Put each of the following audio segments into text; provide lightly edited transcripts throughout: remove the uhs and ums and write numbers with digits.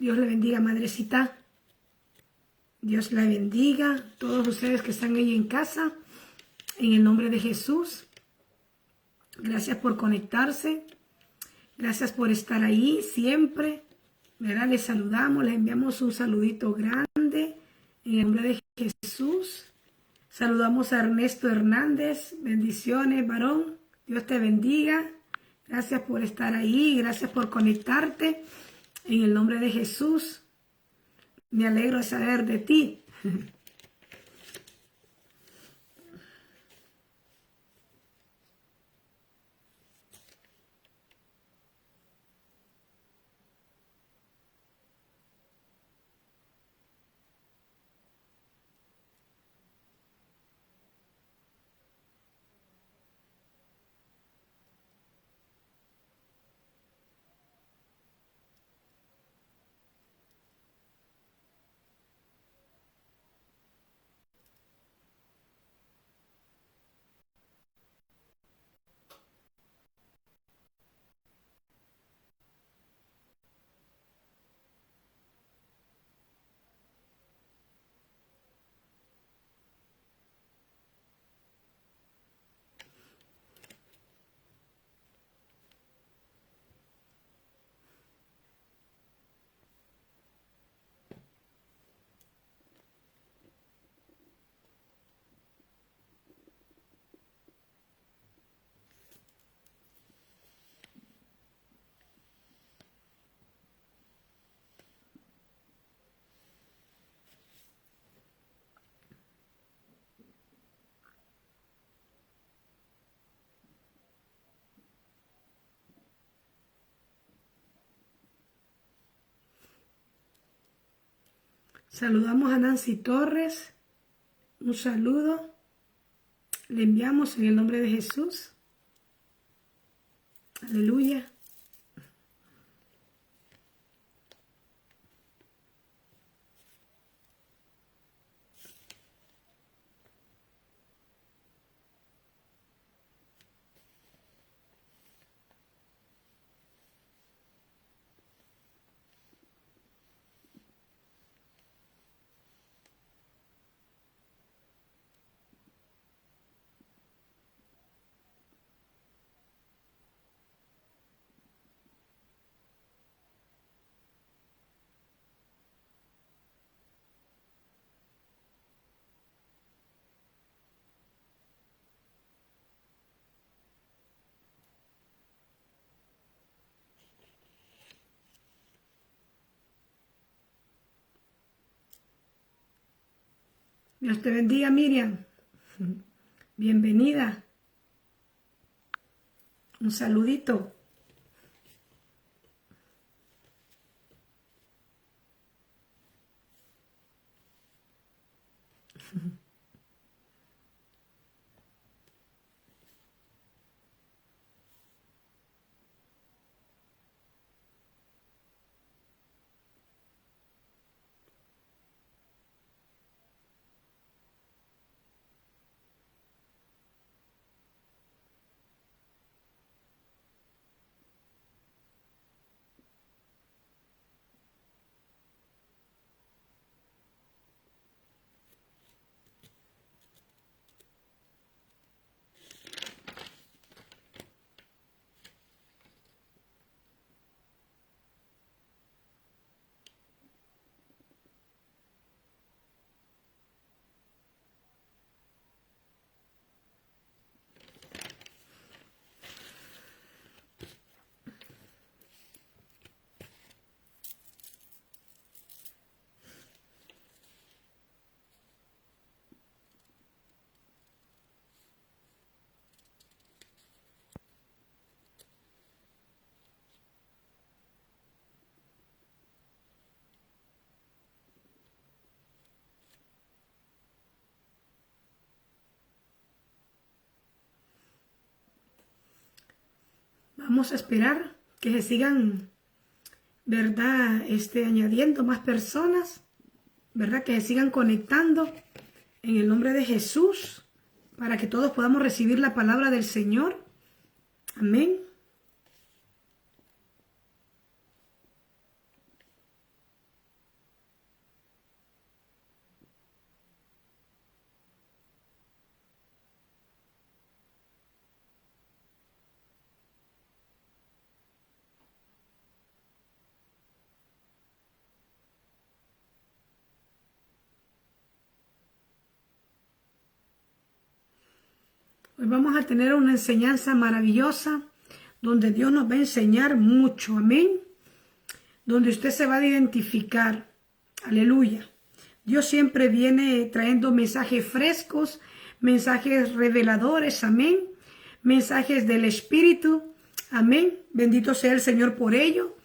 Dios le bendiga, madrecita. Dios la bendiga. Todos ustedes que están ahí en casa, en el nombre de Jesús. Gracias por conectarse. Gracias por estar ahí siempre. ¿Verdad? Les saludamos, les enviamos un saludito grande en el nombre de Jesús. Saludamos a Ernesto Hernández. Bendiciones, varón. Dios te bendiga. Gracias por estar ahí. Gracias por conectarte en el nombre de Jesús. Me alegro de saber de ti. Saludamos a Nancy Torres. Un saludo. Le enviamos en el nombre de Jesús. Aleluya. Dios te bendiga, Miriam. Bienvenida. Un saludito. Vamos a esperar que se sigan, ¿verdad? Añadiendo más personas, ¿verdad? Que se sigan conectando en el nombre de Jesús para que todos podamos recibir la palabra del Señor. Amén. Hoy vamos a tener una enseñanza maravillosa donde Dios nos va a enseñar mucho, amén. Donde usted se va a identificar, aleluya. Dios siempre viene trayendo mensajes frescos, mensajes reveladores, amén. Mensajes del Espíritu, amén. Bendito sea el Señor por ello,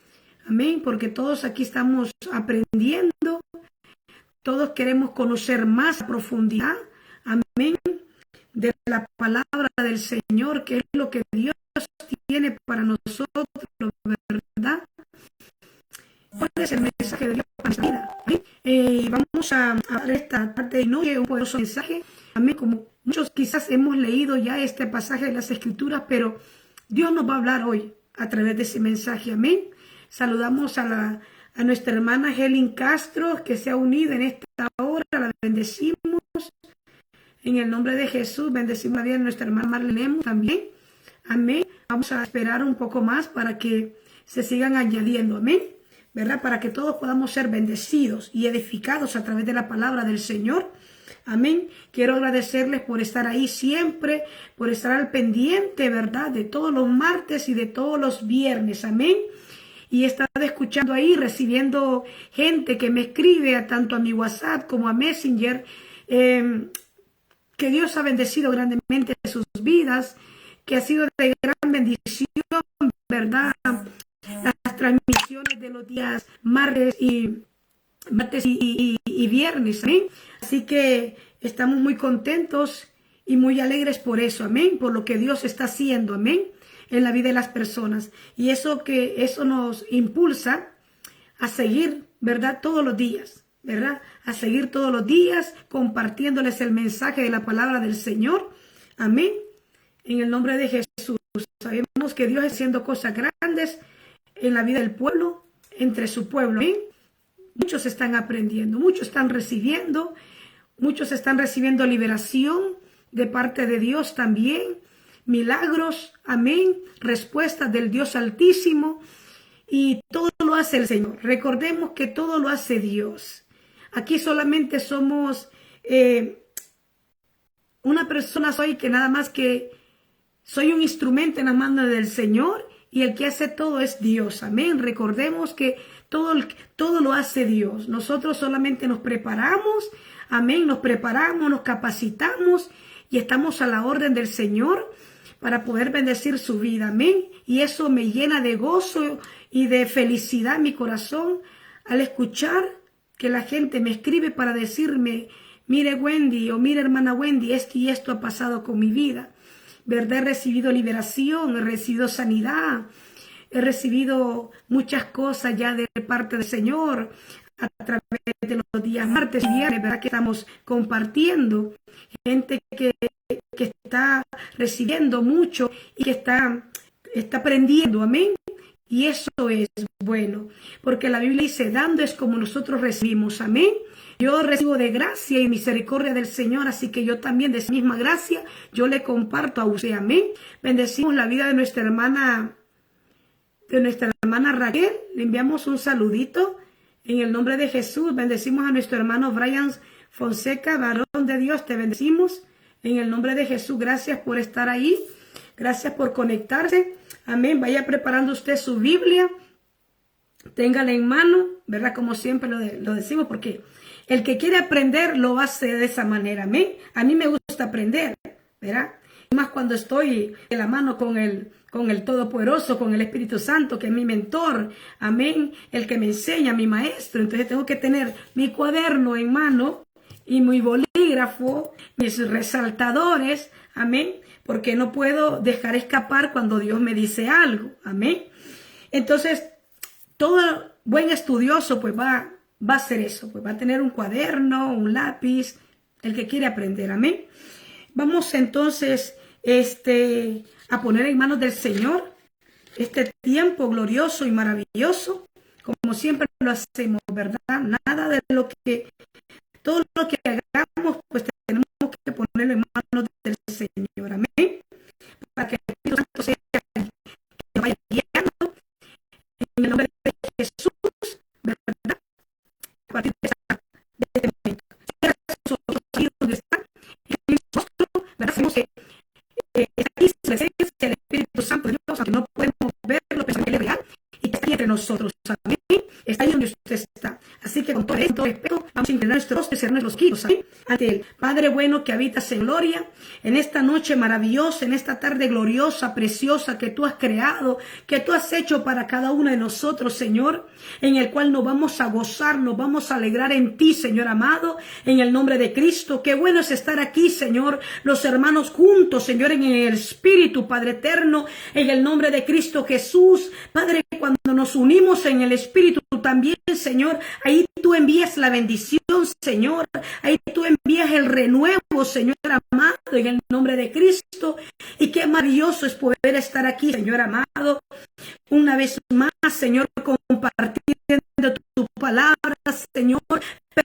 amén. Porque todos aquí estamos aprendiendo, todos queremos conocer más a profundidad, amén, de la palabra del Señor, que es lo que Dios tiene para nosotros, ¿verdad? ¿Cuál es el mensaje de Dios para nuestra vida? Y vamos a dar esta tarde y noche un poderoso mensaje. Amén. Como muchos quizás hemos leído ya este pasaje de las Escrituras, pero Dios nos va a hablar hoy a través de ese mensaje. Amén. Saludamos a nuestra hermana Helen Castro, que se ha unido en esta hora. La bendecimos. En el nombre de Jesús, bendecimos la vida de nuestra hermana Marlene también. Amén. Vamos a esperar un poco más para que se sigan añadiendo. Amén. ¿Verdad? Para que todos podamos ser bendecidos y edificados a través de la palabra del Señor. Amén. Quiero agradecerles por estar ahí siempre, por estar al pendiente, ¿verdad? De todos los martes y de todos los viernes. Amén. Y estar escuchando ahí, recibiendo gente que me escribe tanto a mi WhatsApp como a Messenger. Que Dios ha bendecido grandemente sus vidas, que ha sido de gran bendición, ¿verdad? Las transmisiones de los días martes y viernes, amén. Así que estamos muy contentos y muy alegres por eso, amén, por lo que Dios está haciendo, amén, en la vida de las personas. Y eso nos impulsa a seguir, ¿verdad? Todos los días, ¿verdad? A seguir todos los días compartiéndoles el mensaje de la palabra del Señor, amén, en el nombre de Jesús. Sabemos que Dios está haciendo cosas grandes en la vida del pueblo, entre su pueblo, amén. Muchos están aprendiendo, muchos están recibiendo liberación de parte de Dios también, milagros, amén, respuestas del Dios Altísimo, y todo lo hace el Señor. Recordemos que todo lo hace Dios. Aquí solamente somos una persona, soy que nada más que soy un instrumento en la mano del Señor, y el que hace todo es Dios, amén. Recordemos que todo lo hace Dios. Nosotros solamente nos preparamos, amén, nos capacitamos y estamos a la orden del Señor para poder bendecir su vida, amén. Y eso me llena de gozo y de felicidad mi corazón al escuchar que la gente me escribe para decirme, mire Wendy, o mire hermana Wendy, esto y esto ha pasado con mi vida, ¿verdad? He recibido liberación, he recibido sanidad, he recibido muchas cosas ya de parte del Señor a través de los días martes y viernes, ¿verdad? Que estamos compartiendo, gente que está recibiendo mucho y que está aprendiendo, amén. Y eso es bueno, porque la Biblia dice, dando es como nosotros recibimos, amén. Yo recibo de gracia y misericordia del Señor, así que yo también de esa misma gracia, yo le comparto a usted, amén. Bendecimos la vida de nuestra hermana Raquel, le enviamos un saludito en el nombre de Jesús. Bendecimos a nuestro hermano Brian Fonseca, varón de Dios, te bendecimos en el nombre de Jesús. Gracias por estar ahí, gracias por conectarse, amén. Vaya preparando usted su Biblia, téngala en mano, ¿verdad? Como siempre lo decimos, porque el que quiere aprender lo hace de esa manera, amén. A mí me gusta aprender, ¿verdad? Y más cuando estoy de la mano con el Todopoderoso, con el Espíritu Santo, que es mi mentor, amén, el que me enseña, mi maestro. Entonces tengo que tener mi cuaderno en mano y mi bolígrafo, mis resaltadores, amén, porque no puedo dejar escapar cuando Dios me dice algo, amén. Entonces, todo buen estudioso pues va a hacer eso, pues va a tener un cuaderno, un lápiz, el que quiere aprender, amén. Vamos entonces a poner en manos del Señor este tiempo glorioso y maravilloso, como siempre lo hacemos, ¿verdad? Nada de todo lo que hagamos, pues tenemos que ponerlo en manos del Señor, amén, para que el Espíritu Santo sea el que vaya guiando en el nombre de Jesús, ¿verdad? A partir de este momento, cierra sus ojos ahí donde están, en el rostro, ¿verdad? Hacemos cerrar nuestros ojos ante el Padre bueno que habitas en gloria, en esta noche maravillosa, en esta tarde gloriosa, preciosa que tú has creado, que tú has hecho para cada uno de nosotros, Señor, en el cual nos vamos a gozar, nos vamos a alegrar en ti, Señor amado, en el nombre de Cristo. Qué bueno es estar aquí, Señor, los hermanos juntos, Señor, en el Espíritu, Padre eterno, en el nombre de Cristo Jesús. Padre, cuando nos unimos en el Espíritu también, Señor, ahí tú envías la bendición, Señor, ahí tú envías el renuevo, Señor amado, en el nombre de Cristo. Y qué maravilloso es poder estar aquí, Señor amado, una vez más, Señor, compartiendo tu palabra, Señor,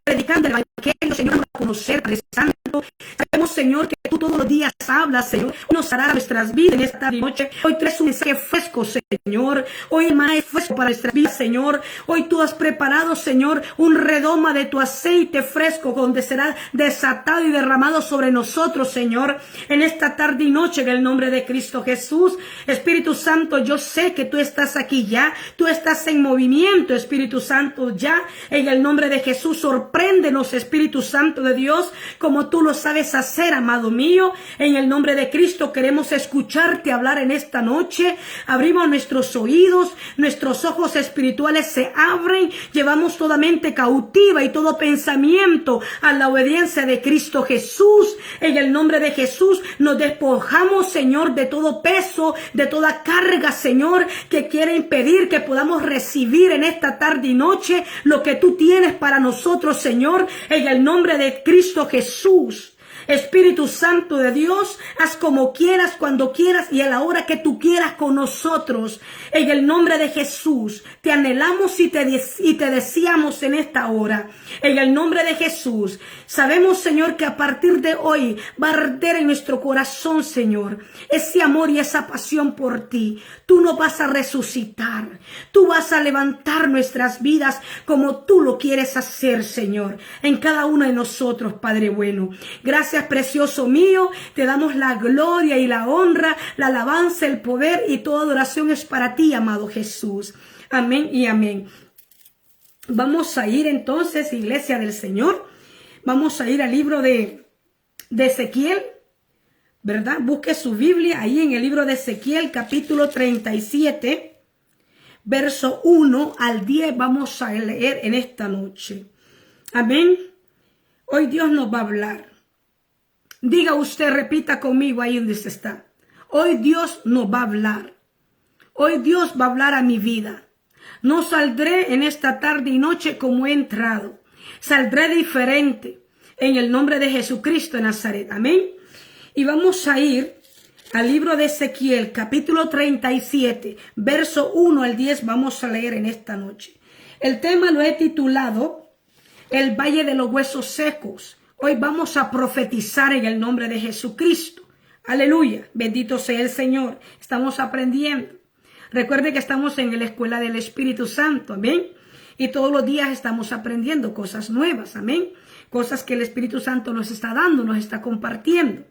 predicando el evangelio, Señor, para conocer, Padre Santo. Sabemos, Señor, que tú todos los días hablas, Señor, nos hará nuestras vidas en esta noche. Hoy traes un mensaje fresco, Señor. Hoy el maná es fresco para nuestras vidas, Señor. Hoy tú has preparado, Señor, un redoma de tu aceite fresco, donde será desatado y derramado sobre nosotros, Señor, en esta tarde y noche, en el nombre de Cristo Jesús. Espíritu Santo, yo sé que tú estás aquí ya, tú estás en movimiento, Espíritu Santo, ya, en el nombre de Jesús. Sorpréndenos, Espíritu Santo de Dios, como tú lo sabes hacer, amado mío. En el nombre de Cristo queremos escucharte hablar en esta noche. Abrimos nuestros oídos, nuestros ojos espirituales se abren, llevamos toda mente cautiva y todo pensamiento a la obediencia de Cristo Jesús. En el nombre de Jesús nos despojamos, Señor, de todo peso, de toda carga, Señor, que quiere impedir que podamos recibir en esta tarde y noche lo que tú tienes para nosotros, Señor, en el nombre de Cristo Jesús. Espíritu Santo de Dios, haz como quieras, cuando quieras y a la hora que tú quieras con nosotros. En el nombre de Jesús, te anhelamos y te deseamos en esta hora. En el nombre de Jesús, sabemos, Señor, que a partir de hoy va a arder en nuestro corazón, Señor, ese amor y esa pasión por ti. Tú nos vas a resucitar. Tú vas a levantar nuestras vidas como tú lo quieres hacer, Señor, en cada uno de nosotros, Padre bueno. Gracias, precioso mío. Te damos la gloria y la honra, la alabanza, el poder y toda adoración es para ti, amado Jesús. Amén y amén. Vamos a ir entonces, Iglesia del Señor. Vamos a ir al libro de Ezequiel, ¿verdad? Busque su Biblia ahí en el libro de Ezequiel, capítulo 37, verso 1 al 10. Vamos a leer en esta noche. Amén. Hoy Dios nos va a hablar. Diga usted, repita conmigo ahí donde usted está. Hoy Dios nos va a hablar. Hoy Dios va a hablar a mi vida. No saldré en esta tarde y noche como he entrado. Saldré diferente en el nombre de Jesucristo de Nazaret. Amén. Y vamos a ir al libro de Ezequiel, capítulo 37, verso 1 al 10. Vamos a leer en esta noche. El tema lo he titulado El Valle de los Huesos Secos. Hoy vamos a profetizar en el nombre de Jesucristo. Aleluya. Bendito sea el Señor. Estamos aprendiendo. Recuerde que estamos en la escuela del Espíritu Santo. Amén. Y todos los días estamos aprendiendo cosas nuevas. Amén. Cosas que el Espíritu Santo nos está dando, nos está compartiendo.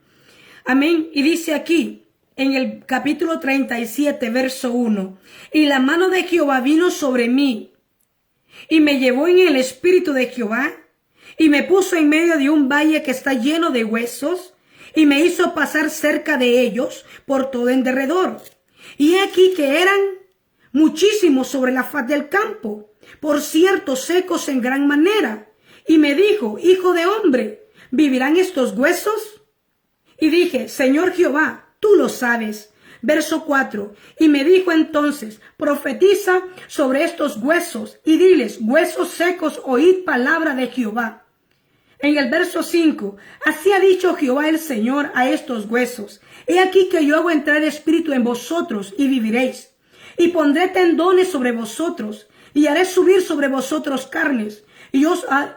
Amén. Y dice aquí, en el capítulo 37, verso 1. Y la mano de Jehová vino sobre mí, y me llevó en el espíritu de Jehová, y me puso en medio de un valle que está lleno de huesos, y me hizo pasar cerca de ellos por todo en derredor. Y he aquí que eran muchísimos sobre la faz del campo, por cierto secos en gran manera. Y me dijo, hijo de hombre, ¿vivirán estos huesos? Y dije, Señor Jehová, tú lo sabes. Verso 4. Y me dijo entonces, profetiza sobre estos huesos y diles, huesos secos, oíd palabra de Jehová. En el verso 5, así ha dicho Jehová el Señor a estos huesos. He aquí que yo hago entrar espíritu en vosotros y viviréis. Y pondré tendones sobre vosotros y haré subir sobre vosotros carnes.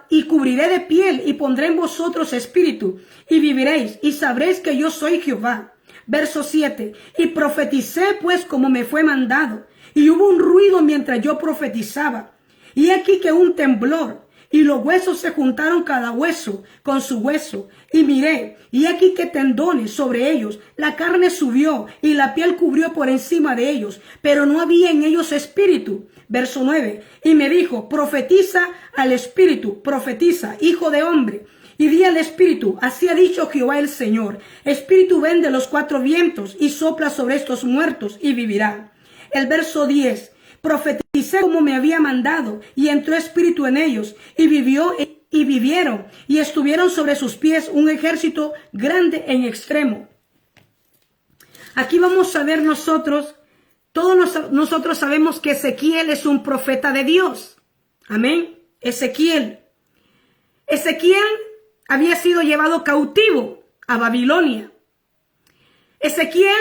Y cubriré de piel y pondré en vosotros espíritu y viviréis y sabréis que yo soy Jehová. Verso 7. Y profeticé pues como me fue mandado. Y hubo un ruido mientras yo profetizaba. Y aquí que un temblor. y los huesos se juntaron cada hueso con su hueso. Y miré, y aquí que tendones sobre ellos, la carne subió y la piel cubrió por encima de ellos, pero no había en ellos espíritu. Verso 9, y me dijo, profetiza al espíritu, profetiza, hijo de hombre, y di al espíritu, así ha dicho Jehová el Señor, espíritu ven de los cuatro vientos y sopla sobre estos muertos y vivirá. El verso 10, profeticé como me había mandado, y entró espíritu en ellos, y vivieron, y estuvieron sobre sus pies un ejército grande en extremo. Aquí vamos a ver nosotros, todos nosotros sabemos que Ezequiel es un profeta de Dios. Amén. Ezequiel había sido llevado cautivo a Babilonia. Ezequiel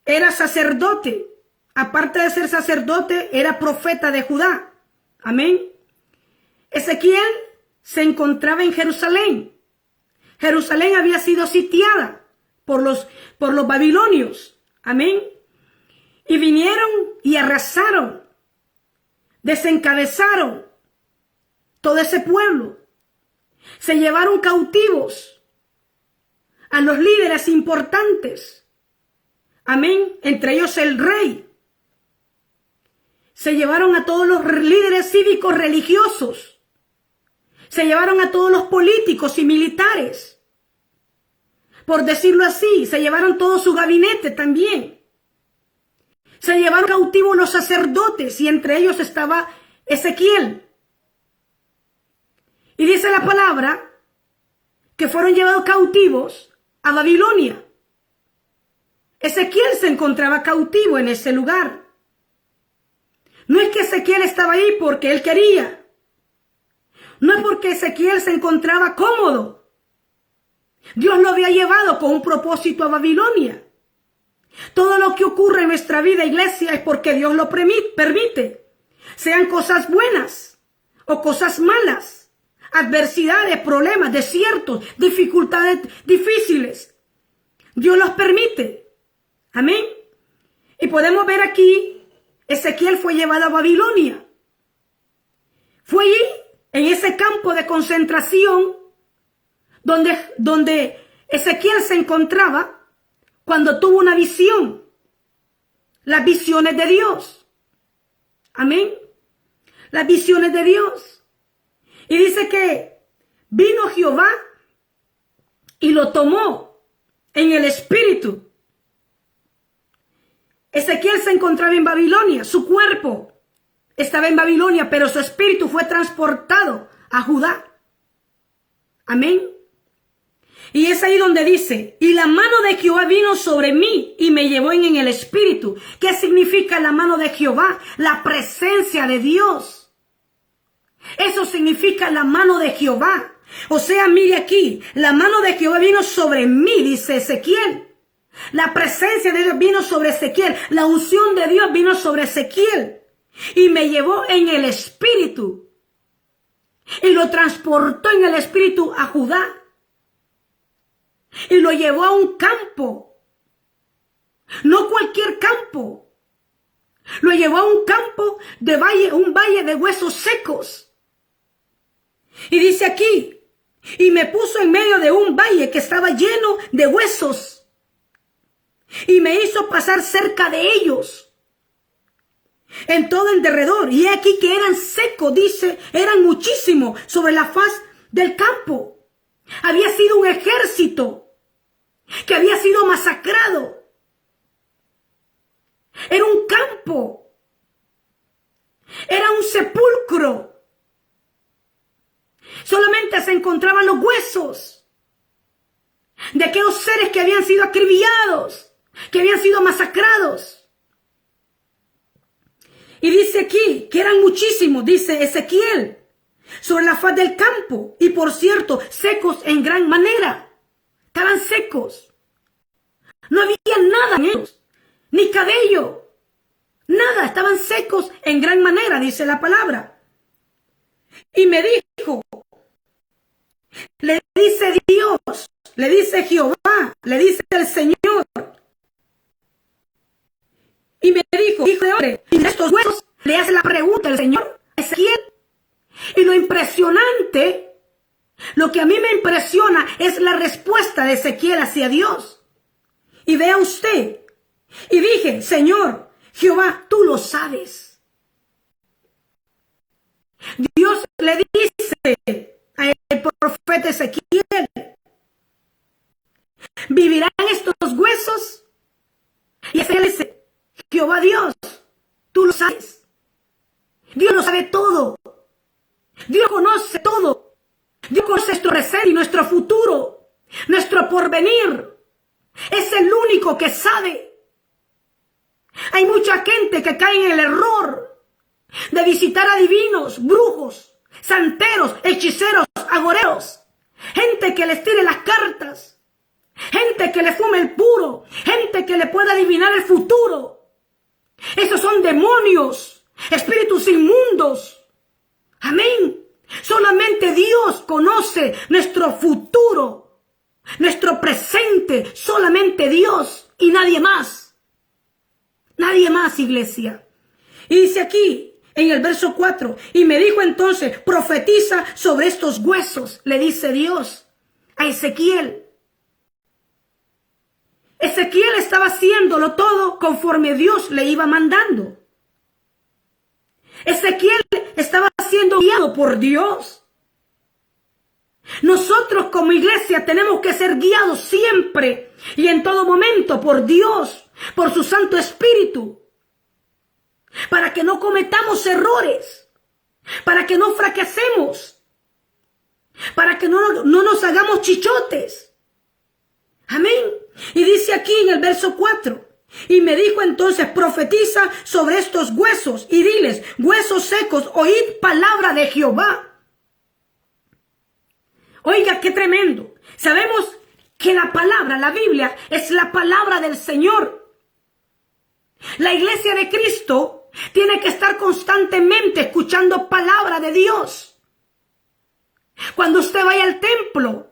era sacerdote. Aparte de ser sacerdote, era profeta de Judá. Amén. Ezequiel se encontraba en Jerusalén. Jerusalén había sido sitiada por los babilonios. Amén. Y vinieron y arrasaron, desencabezaron todo ese pueblo. Se llevaron cautivos a los líderes importantes. Amén. Entre ellos el rey. Se llevaron a todos los líderes cívicos religiosos. Se llevaron a todos los políticos y militares. Por decirlo así, se llevaron todo su gabinete también. Se llevaron cautivos los sacerdotes y entre ellos estaba Ezequiel. Y dice la palabra que fueron llevados cautivos a Babilonia. Ezequiel se encontraba cautivo en ese lugar. No es que Ezequiel estaba ahí porque él quería. No es porque Ezequiel se encontraba cómodo. Dios lo había llevado con un propósito a Babilonia. Todo lo que ocurre en nuestra vida, iglesia, es porque Dios lo permite. Sean cosas buenas o cosas malas. Adversidades, problemas, desiertos, dificultades difíciles. Dios los permite. Amén. Y podemos ver aquí, Ezequiel fue llevado a Babilonia. Fue allí, en ese campo de concentración, donde Ezequiel se encontraba cuando tuvo una visión. Las visiones de Dios. Amén. Las visiones de Dios. Y dice que vino Jehová y lo tomó en el espíritu. Ezequiel se encontraba en Babilonia, su cuerpo estaba en Babilonia, pero su espíritu fue transportado a Judá. Amén. Y es ahí donde dice, y la mano de Jehová vino sobre mí y me llevó en el espíritu. ¿Qué significa la mano de Jehová? La presencia de Dios. Eso significa la mano de Jehová. O sea, mire aquí, la mano de Jehová vino sobre mí, dice Ezequiel. La presencia de Dios vino sobre Ezequiel. La unción de Dios vino sobre Ezequiel. Y me llevó en el espíritu. Y lo transportó en el espíritu a Judá. Y lo llevó a un campo. No cualquier campo. Lo llevó a un campo de valle, un valle de huesos secos. Y dice aquí, y me puso en medio de un valle que estaba lleno de huesos. Y me hizo pasar cerca de ellos. En todo el derredor. Y aquí que eran secos, dice, eran muchísimos sobre la faz del campo. Había sido un ejército que había sido masacrado. Era un campo. Era un sepulcro. Solamente se encontraban los huesos de aquellos seres que habían sido acribillados, que habían sido masacrados. Y dice aquí que eran muchísimos, dice Ezequiel, sobre la faz del campo. Y por cierto, secos en gran manera. Estaban secos. No había nada en ellos, ni cabello. Nada, estaban secos en gran manera, dice la palabra. Y me dijo, le dice Dios, le dice Jehová, le dice el Señor. Y me dijo, hijo de hombre, y de estos huesos le hace la pregunta el Señor a Ezequiel. Y lo impresionante impresionante, lo que a mí me impresiona es la respuesta de Ezequiel hacia Dios. Y vea usted, y dije, Señor, Jehová, tú lo sabes. Dios le dice al profeta Ezequiel, ¿vivirán estos huesos? Y Ezequiel dice, Jehová Dios, tú lo sabes. Dios lo sabe todo. Dios conoce todo. Dios conoce nuestro presente y nuestro futuro, nuestro porvenir. Es el único que sabe. Hay mucha gente que cae en el error de visitar adivinos, brujos, santeros, hechiceros, agoreros. Gente que les tire las cartas. Gente que le fume el puro. Gente que le pueda adivinar el futuro. Esos son demonios, espíritus inmundos. Amén. Solamente Dios conoce nuestro futuro, nuestro presente. Solamente Dios y nadie más. Nadie más, iglesia. Y dice aquí, en el verso 4, y me dijo entonces, profetiza sobre estos huesos, le dice Dios a Ezequiel. Ezequiel estaba haciéndolo todo conforme Dios le iba mandando. Ezequiel estaba siendo guiado por Dios. Nosotros como iglesia tenemos que ser guiados siempre y en todo momento por Dios, por su Santo Espíritu, para que no cometamos errores, para que no fracasemos, para que no nos hagamos chichotes. Amén. Y dice aquí en el verso 4, y me dijo entonces, profetiza sobre estos huesos y diles, huesos secos, oíd palabra de Jehová. Oiga, qué tremendo. Sabemos que la palabra, la Biblia, es la palabra del Señor. La iglesia de Cristo tiene que estar constantemente escuchando palabra de Dios. Cuando usted vaya al templo,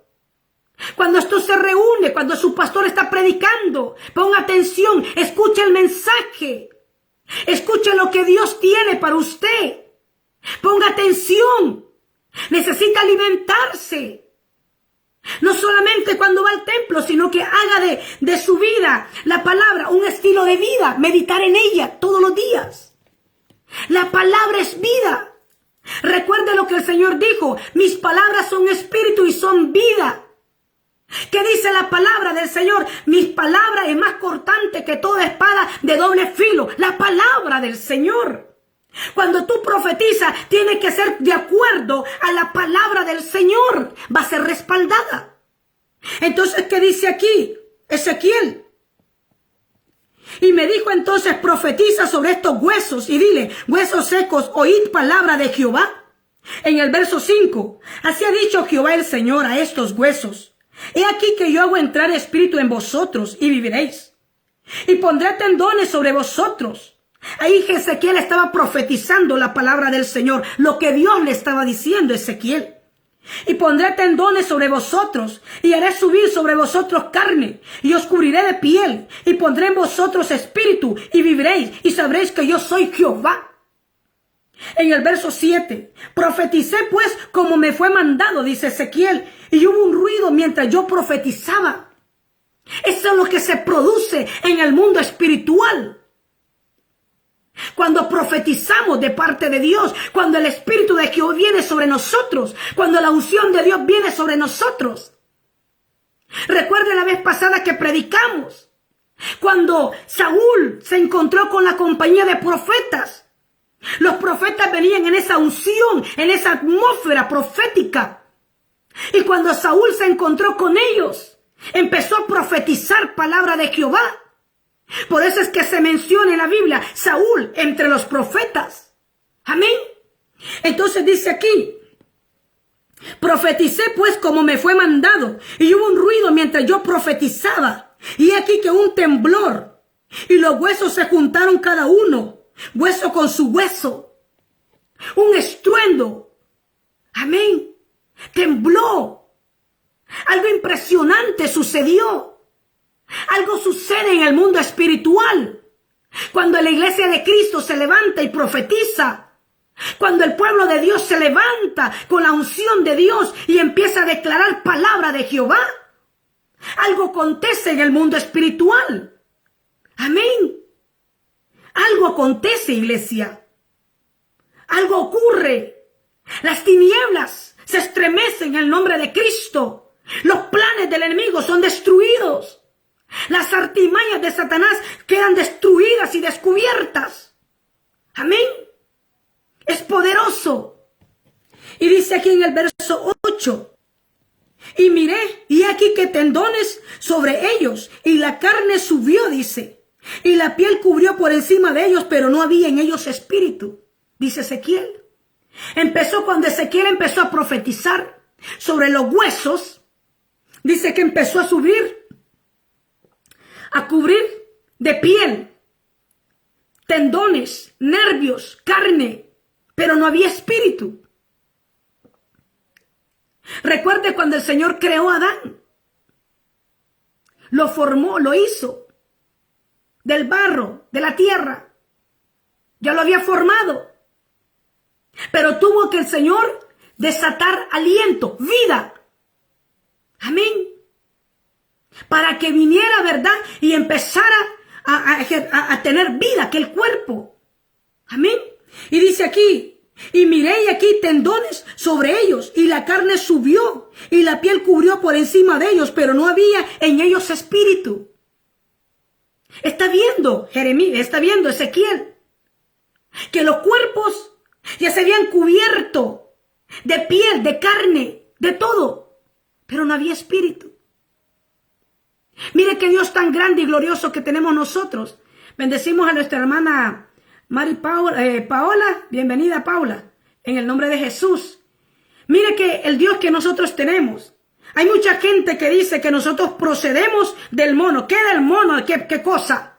cuando esto se reúne, cuando su pastor está predicando, ponga atención, escuche el mensaje, escuche lo que Dios tiene para usted, ponga atención, necesita alimentarse, no solamente cuando va al templo, sino que haga de su vida, la palabra, un estilo de vida, meditar en ella todos los días. La palabra es vida. Recuerde lo que el Señor dijo, mis palabras son espíritu y son vida. ¿Qué dice la palabra del Señor? Mis palabras es más cortante que toda espada de doble filo. La palabra del Señor. Cuando tú profetizas, tiene que ser de acuerdo a la palabra del Señor. Va a ser respaldada. Entonces, ¿qué dice aquí Ezequiel? Y me dijo entonces, profetiza sobre estos huesos y dile, huesos secos, oíd palabra de Jehová. En el verso 5, así ha dicho Jehová el Señor a estos huesos. He aquí que yo hago entrar espíritu en vosotros y viviréis. Y pondré tendones sobre vosotros. Ahí Ezequiel estaba profetizando la palabra del Señor, lo que Dios le estaba diciendo a Ezequiel. Y pondré tendones sobre vosotros, y haré subir sobre vosotros carne, y os cubriré de piel, y pondré en vosotros espíritu, y viviréis, y sabréis que yo soy Jehová. En el verso 7, profeticé pues como me fue mandado, dice Ezequiel, y hubo un ruido mientras yo profetizaba. Eso es lo que se produce en el mundo espiritual. Cuando profetizamos de parte de Dios, cuando el Espíritu de Jehová viene sobre nosotros, cuando la unción de Dios viene sobre nosotros. Recuerde la vez pasada que predicamos, cuando Saúl se encontró con la compañía de profetas. Los profetas venían en esa unción, en esa atmósfera profética. Y cuando Saúl se encontró con ellos, empezó a profetizar palabra de Jehová. Por eso es que se menciona en la Biblia Saúl entre los profetas. Amén. Entonces dice aquí, profeticé pues como me fue mandado, y hubo un ruido mientras yo profetizaba, y aquí que un temblor, y los huesos se juntaron cada uno, hueso con su hueso, un estruendo. Amén. Tembló. Algo impresionante sucedió. Algo sucede en el mundo espiritual. Cuando la iglesia de Cristo se levanta y profetiza, Cuando el pueblo de Dios se levanta con la unción de Dios y empieza a declarar palabra de Jehová, algo acontece en el mundo espiritual. Amén. Algo acontece, iglesia. Algo ocurre. Las tinieblas se estremecen en el nombre de Cristo. Los planes del enemigo son destruidos. Las artimañas de Satanás quedan destruidas y descubiertas. Amén. Es poderoso. Y dice aquí en el verso 8. Y miré, y aquí que tendones sobre ellos, y la carne subió, dice, y la piel cubrió por encima de ellos, pero no había en ellos espíritu, dice Ezequiel. Empezó cuando Ezequiel empezó a profetizar sobre los huesos. Dice que empezó a subir, a cubrir de piel, tendones, nervios, carne, pero no había espíritu. Recuerde cuando el Señor creó a Adán. Lo formó, lo hizo del barro, de la tierra. Ya lo había formado. Pero tuvo que el Señor desatar aliento, vida. Amén. Para que viniera, ¿verdad? Y empezara a tener vida, que el cuerpo. Amén. Y dice aquí, y miré y aquí tendones sobre ellos, y la carne subió, y la piel cubrió por encima de ellos, pero no había en ellos espíritu. Está viendo Jeremías, está viendo Ezequiel, que los cuerpos ya se habían cubierto de piel, de carne, de todo, pero no había espíritu. Mire qué Dios tan grande y glorioso que tenemos nosotros. Bendecimos a nuestra hermana Paola, bienvenida Paula, en el nombre de Jesús. Mire que el Dios que nosotros tenemos. Hay mucha gente que dice que nosotros procedemos del mono. ¿Qué del mono? ¿Qué cosa?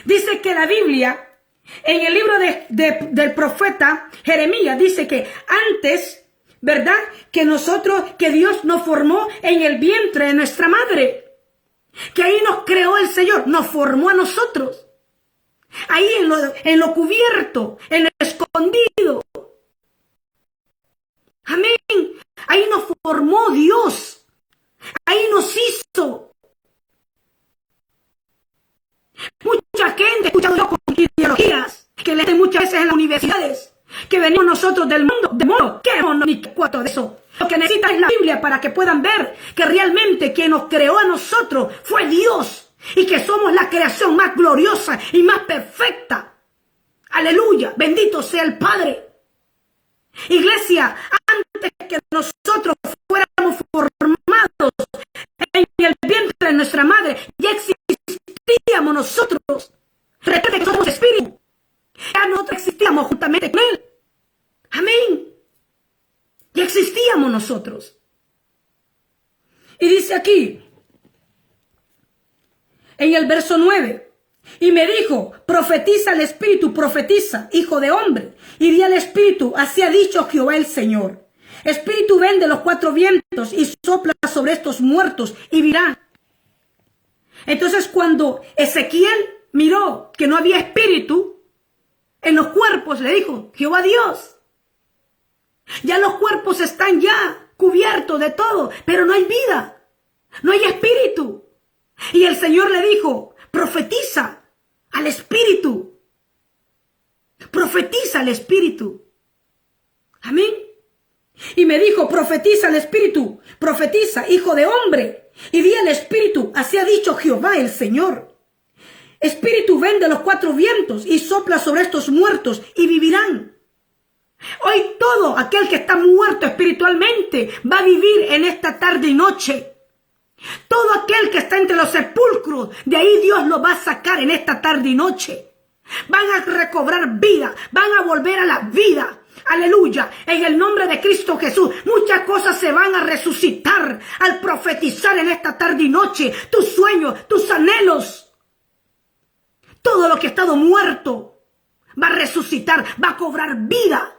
Dice que la Biblia, en el libro del profeta Jeremías, dice que antes, ¿verdad? Que Dios nos formó en el vientre de nuestra madre. Que ahí nos creó el Señor, nos formó a nosotros. Ahí en lo cubierto, en lo escondido. Amén. Ahí nos formó Dios. Ahí nos hizo. Mucha gente, escuchando con ideologías que leen muchas veces en las universidades, que venimos nosotros del mundo, de mono. ¿Qué mono ni qué cuatro de eso? Lo que necesitan es la Biblia para que puedan ver que realmente quien nos creó a nosotros fue Dios. Y que somos la creación más gloriosa y más perfecta. Aleluya, bendito sea el Padre. Iglesia, antes que nosotros fuéramos formados en el vientre de nuestra madre, ya existíamos nosotros. Recuerden que somos espíritu. Ya nosotros existíamos juntamente con Él. Amén. Ya existíamos nosotros. Y dice aquí, en el verso 9, y me dijo, profetiza al espíritu, profetiza, hijo de hombre, y di al espíritu, así ha dicho Jehová el Señor. Espíritu ven de los cuatro vientos y sopla sobre estos muertos y vivirán. Entonces cuando Ezequiel miró que no había espíritu en los cuerpos, le dijo, Jehová Dios, ya los cuerpos están ya cubiertos de todo, pero no hay vida, no hay espíritu. Y el Señor le dijo, profetiza al espíritu. Profetiza al espíritu. Amén. Y me dijo, profetiza al espíritu, profetiza, hijo de hombre. Y di al espíritu, así ha dicho Jehová el Señor. Espíritu ven de los cuatro vientos y sopla sobre estos muertos y vivirán. Hoy todo aquel que está muerto espiritualmente va a vivir en esta tarde y noche. Todo aquel que está entre los sepulcros, de ahí Dios lo va a sacar en esta tarde y noche. Van a recobrar vida, van a volver a la vida. Aleluya, en el nombre de Cristo Jesús. Muchas cosas se van a resucitar al profetizar en esta tarde y noche. Tus sueños, tus anhelos. Todo lo que ha estado muerto va a resucitar, va a cobrar vida.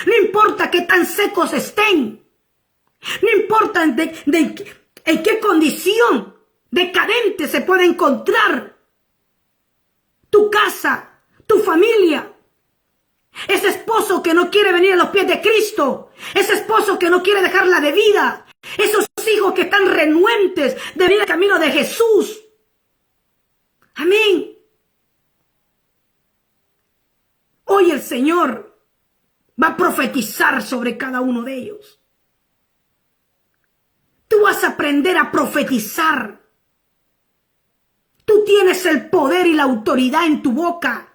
No importa qué tan secos estén. No importa en qué condición decadente se puede encontrar tu casa, tu familia. Ese esposo que no quiere venir a los pies de Cristo. Ese esposo que no quiere dejarla de vida. Esos hijos que están renuentes de venir al camino de Jesús. Amén. Hoy el Señor va a profetizar sobre cada uno de ellos. Tú vas a aprender a profetizar. Tú tienes el poder y la autoridad en tu boca.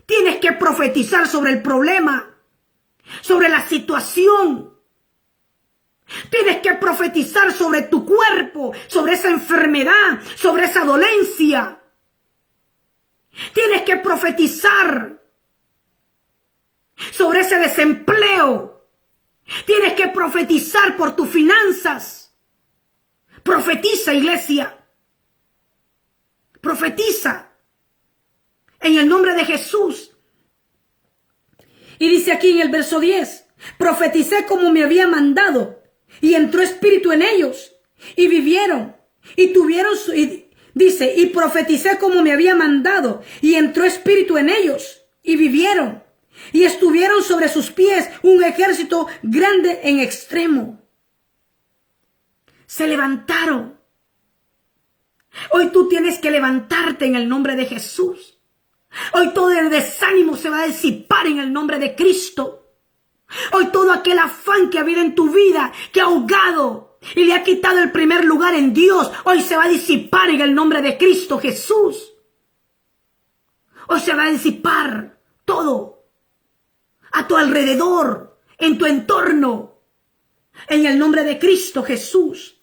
Tienes que profetizar sobre el problema, sobre la situación. Tienes que profetizar sobre tu cuerpo, sobre esa enfermedad, sobre esa dolencia. Tienes que profetizar sobre ese desempleo. Tienes que profetizar por tus finanzas. Profetiza, iglesia. Profetiza. En el nombre de Jesús. Y dice aquí en el verso 10. Profeticé como me había mandado. Y entró espíritu en ellos. Y vivieron. Y tuvieron su... Dice, y profeticé como me había mandado, y entró espíritu en ellos, y vivieron, y estuvieron sobre sus pies un ejército grande en extremo. Se levantaron. Hoy tú tienes que levantarte en el nombre de Jesús. Hoy todo el desánimo se va a disipar en el nombre de Cristo. Hoy todo aquel afán que ha habido en tu vida, que ha ahogado y le ha quitado el primer lugar en Dios, hoy se va a disipar en el nombre de Cristo Jesús. Hoy se va a disipar todo a tu alrededor, en tu entorno, en el nombre de Cristo Jesús.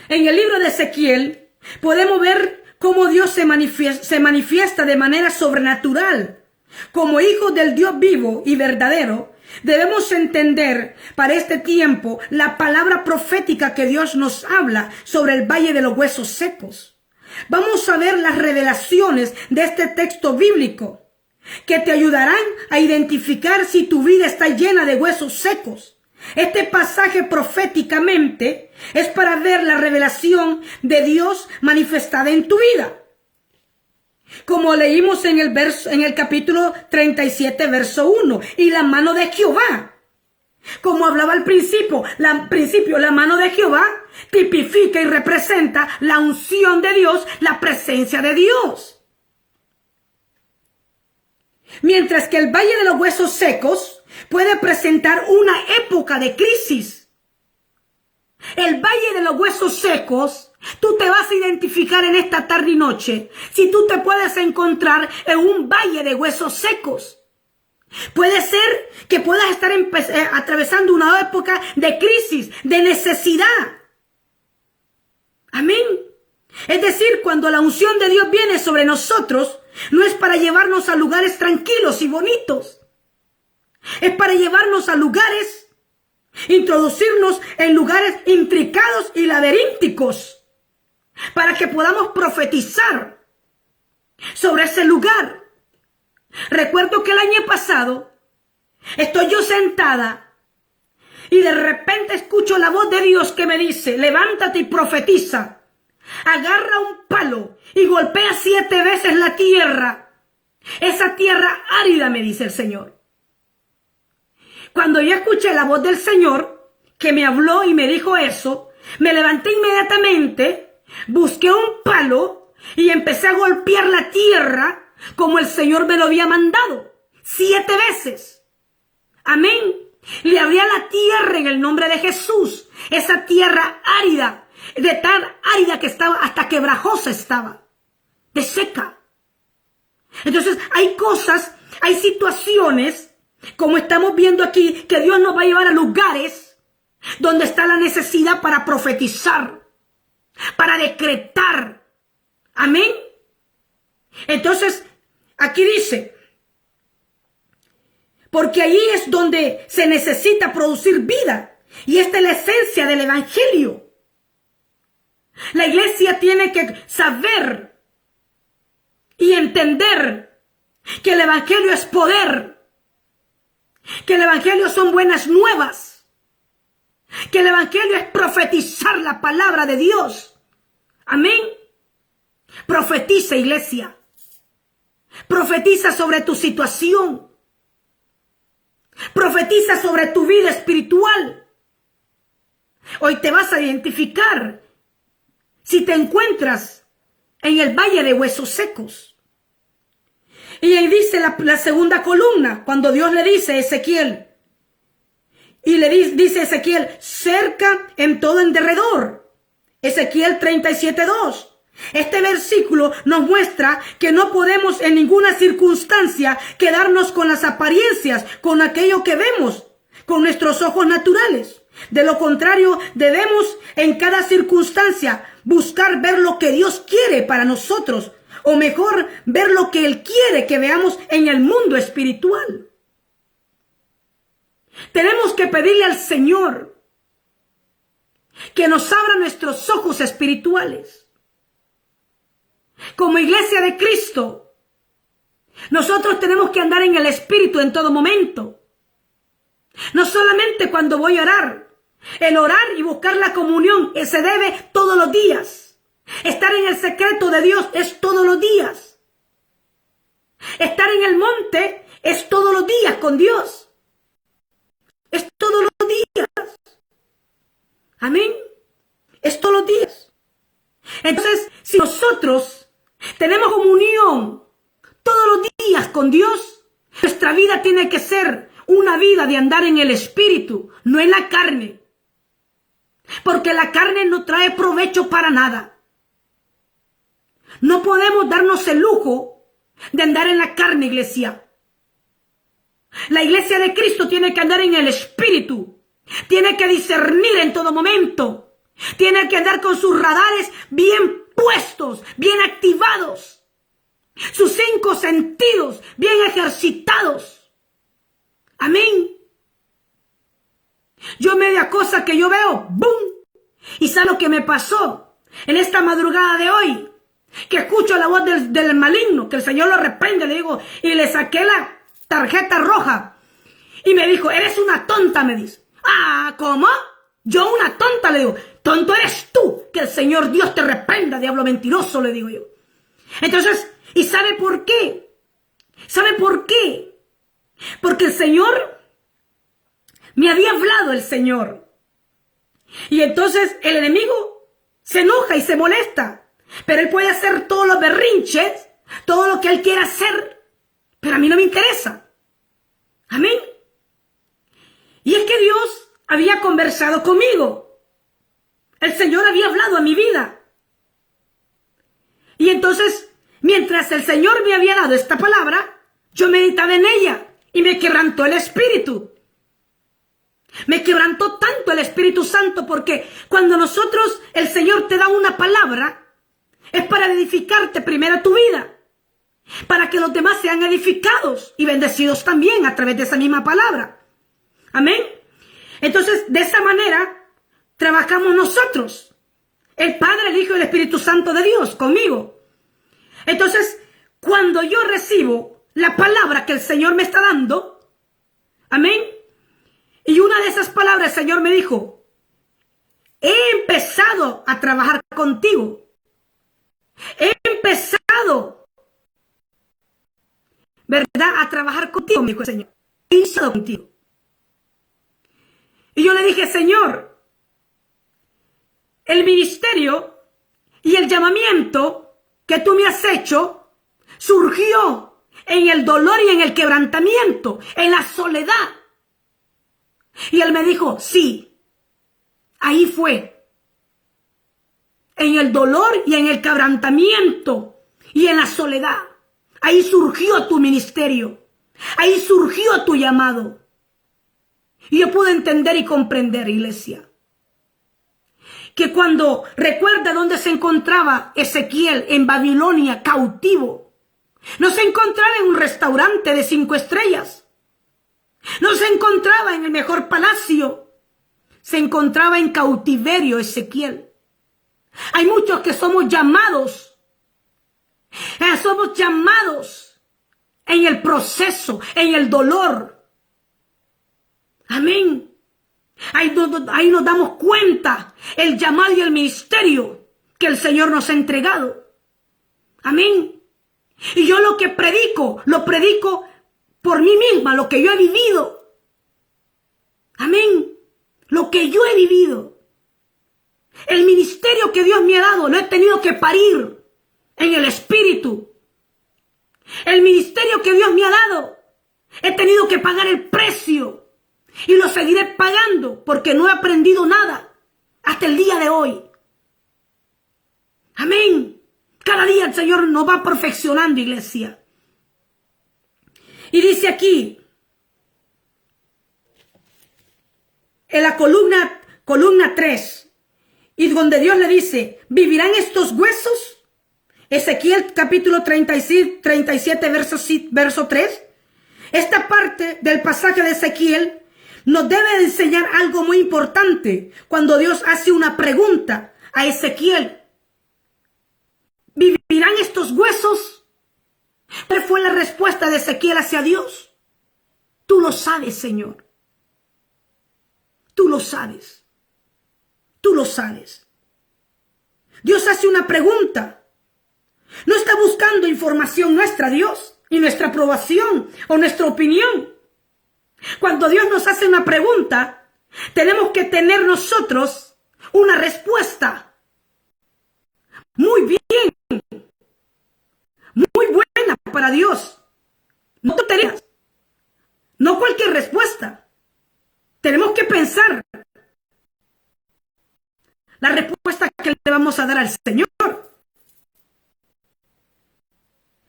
En el libro de Ezequiel podemos ver cómo Dios se manifiesta de manera sobrenatural. Como hijos del Dios vivo y verdadero, debemos entender para este tiempo la palabra profética que Dios nos habla sobre el valle de los huesos secos. Vamos a ver las revelaciones de este texto bíblico que te ayudarán a identificar si tu vida está llena de huesos secos. Este pasaje proféticamente es para ver la revelación de Dios manifestada en tu vida. Como leímos en el capítulo 37, verso 1, y la mano de Jehová. Como hablaba al principio, la mano de Jehová tipifica y representa la unción de Dios, la presencia de Dios. Mientras que el valle de los huesos secos puede presentar una época de crisis. El valle de los huesos secos, tú te vas a identificar en esta tarde y noche si tú te puedes encontrar en un valle de huesos secos. Puede ser que puedas estar atravesando una época de crisis, de necesidad. Amén. Es decir, cuando la unción de Dios viene sobre nosotros, no es para llevarnos a lugares tranquilos y bonitos. Es para llevarnos a lugares, introducirnos en lugares intricados y laberínticos, para que podamos profetizar sobre ese lugar. Recuerdo que el año pasado estoy yo sentada y de repente escucho la voz de Dios que me dice: levántate y profetiza. Agarra un palo y golpea 7 veces la tierra. Esa tierra árida, me dice el Señor. Cuando yo escuché la voz del Señor que me habló y me dijo eso, me levanté inmediatamente, busqué un palo y empecé a golpear la tierra como el Señor me lo había mandado. 7 veces. Amén. Le abrí a la tierra en el nombre de Jesús. Esa tierra árida, de tan árida que estaba, hasta quebrajosa estaba, de seca. Entonces hay cosas, hay situaciones, como estamos viendo aquí, que Dios nos va a llevar a lugares donde está la necesidad para profetizar, para decretar. Amén. Entonces, aquí dice, porque allí es donde se necesita producir vida, y esta es la esencia del evangelio. La iglesia tiene que saber y entender que el evangelio es poder, que el evangelio son buenas nuevas, que el evangelio es profetizar la palabra de Dios. Amén. Profetiza, iglesia. Profetiza sobre tu situación. Profetiza sobre tu vida espiritual. Hoy te vas a identificar si te encuentras en el valle de huesos secos. Y ahí dice la segunda columna, cuando Dios le dice a Ezequiel, y le dice a Ezequiel, cerca en todo en derredor. Ezequiel 37:2. Este versículo nos muestra que no podemos en ninguna circunstancia quedarnos con las apariencias, con aquello que vemos, con nuestros ojos naturales. De lo contrario, debemos en cada circunstancia buscar ver lo que Dios quiere para nosotros, o mejor, ver lo que Él quiere que veamos en el mundo espiritual. Tenemos que pedirle al Señor que nos abra nuestros ojos espirituales. Como iglesia de Cristo, nosotros tenemos que andar en el Espíritu en todo momento. No solamente cuando voy a orar. El orar y buscar la comunión se debe todos los días. Estar en el secreto de Dios es todos los días. Estar en el monte es todos los días con Dios. Es todos los días. Amén. Es todos los días. Entonces, si nosotros tenemos comunión todos los días con Dios, nuestra vida tiene que ser una vida de andar en el Espíritu, no en la carne. Porque la carne no trae provecho para nada. No podemos darnos el lujo de andar en la carne, iglesia. La iglesia de Cristo tiene que andar en el Espíritu. Tiene que discernir en todo momento. Tiene que andar con sus radares bien puestos, bien activados. Sus 5 sentidos bien ejercitados. Amén. Yo media cosa que yo veo, ¡boom! ¿Y sabe lo que me pasó en esta madrugada de hoy? Que escucho la voz del maligno, que el Señor lo reprende, le digo, y le saqué la tarjeta roja. Y me dijo, eres una tonta, me dice. Ah, ¿cómo? Yo una tonta, le digo. Tonto eres tú, que el Señor Dios te reprenda, diablo mentiroso, le digo yo. Entonces, ¿y sabe por qué? ¿Sabe por qué? Porque el Señor, me había hablado el Señor. Y entonces el enemigo se enoja y se molesta. Pero él puede hacer todos los berrinches, todo lo que él quiera hacer, pero a mí no me interesa. Amén. Y es que Dios había conversado conmigo. El Señor había hablado a mi vida. Y entonces, mientras el Señor me había dado esta palabra, yo meditaba en ella y me quebrantó el espíritu. Me quebrantó tanto el Espíritu Santo porque cuando nosotros, el Señor te da una palabra, es para edificarte primero tu vida, para que los demás sean edificados y bendecidos también a través de esa misma palabra. Amén. Entonces, de esa manera trabajamos nosotros, el Padre, el Hijo y el Espíritu Santo de Dios, conmigo. Entonces, cuando yo recibo la palabra que el Señor me está dando, amén, y una de esas palabras el Señor me dijo, he empezado a trabajar contigo. He empezado, ¿verdad?, a trabajar contigo, me dijo el Señor. He iniciado contigo. Y yo le dije, Señor, el ministerio y el llamamiento que tú me has hecho surgió en el dolor y en el quebrantamiento, en la soledad. Y él me dijo, sí, ahí fue. En el dolor y en el quebrantamiento y en la soledad. Ahí surgió tu ministerio. Ahí surgió tu llamado. Y yo pude entender y comprender, iglesia, que cuando recuerda dónde se encontraba Ezequiel en Babilonia, cautivo, no se encontraba en un restaurante de 5 estrellas. No se encontraba en el mejor palacio. Se encontraba en cautiverio Ezequiel. Hay muchos que somos llamados. Somos llamados en el proceso, en el dolor. Amén. Ahí nos damos cuenta el llamado y el ministerio que el Señor nos ha entregado. Amén. Y yo lo que predico, lo predico por mí misma, lo que yo he vivido. Amén. Lo que yo he vivido. El ministerio que Dios me ha dado, lo he tenido que parir en el espíritu. El ministerio que Dios me ha dado, he tenido que pagar el precio. Y lo seguiré pagando porque no he aprendido nada hasta el día de hoy. Amén. Cada día el Señor nos va perfeccionando, iglesia. Y dice aquí, en la columna 3, y donde Dios le dice, ¿vivirán estos huesos? Ezequiel capítulo 37, verso 3. Esta parte del pasaje de Ezequiel nos debe enseñar algo muy importante cuando Dios hace una pregunta a Ezequiel. ¿Vivirán estos huesos? ¿Cuál fue la respuesta de Ezequiel hacia Dios? Tú lo sabes, Señor. Tú lo sabes. Tú lo sabes. Dios hace una pregunta. No está buscando información nuestra, Dios, y nuestra aprobación o nuestra opinión. Cuando Dios nos hace una pregunta, tenemos que tener nosotros una respuesta. Muy bien. Muy buena para Dios. No tonterías. No cualquier respuesta. Tenemos que pensar la respuesta que le vamos a dar al Señor.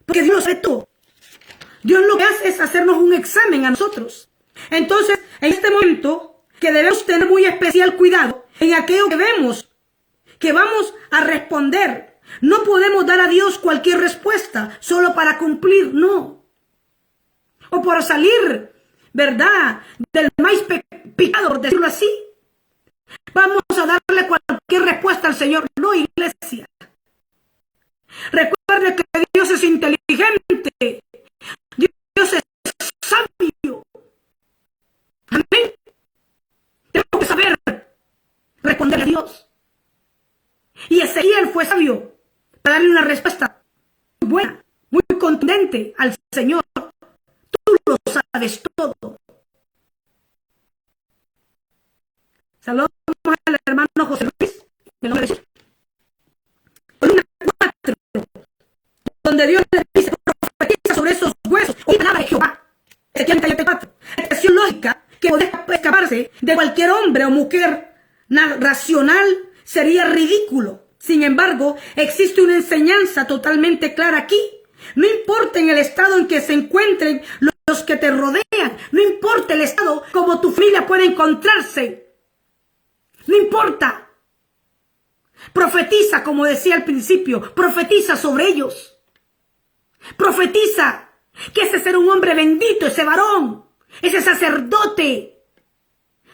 Porque Dios lo sabe todo. Dios lo que hace es hacernos un examen a nosotros. Entonces, en este momento, que debemos tener muy especial cuidado en aquello que vemos, que vamos a responder. No podemos dar a Dios cualquier respuesta solo para cumplir, no. O por salir, ¿verdad?, del maíz picado, por decirlo así. Vamos a darle cualquier respuesta al Señor. No, iglesia. Recuerde que Dios es inteligente. Dios es sabio. Amén. Tenemos que saber responder a Dios. Y Ezequiel fue sabio para darle una respuesta muy buena, muy contundente al Señor. Tú lo sabes todo. Saludos al hermano José Luis, en nombre de Jesús. Columna 4, donde Dios le dice, profetiza sobre esos huesos, oye palabra de Jehová. Ezequiel 34. Expresión lógica que podría escaparse de cualquier hombre o mujer racional sería ridículo. Sin embargo, existe una enseñanza totalmente clara aquí. No importa en el estado en que se encuentren los que te rodean, no importa el estado como tu familia puede encontrarse. No importa. Profetiza, como decía al principio, profetiza sobre ellos. Profetiza que ese será un hombre bendito, ese varón, ese sacerdote.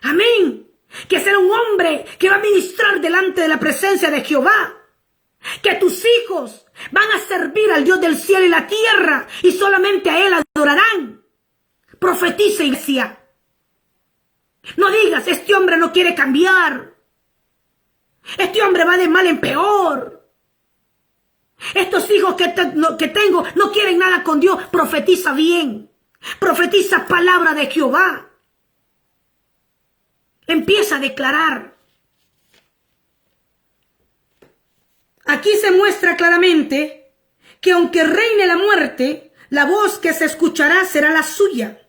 Amén. Que será un hombre que va a ministrar delante de la presencia de Jehová. Que tus hijos van a servir al Dios del cielo y la tierra y solamente a Él adorarán. Profetiza, iglesia. No digas, este hombre no quiere cambiar. Este hombre va de mal en peor. Estos hijos que tengo no quieren nada con Dios. Profetiza bien. Profetiza palabra de Jehová. Empieza a declarar. Aquí se muestra claramente que aunque reine la muerte, la voz que se escuchará será la suya.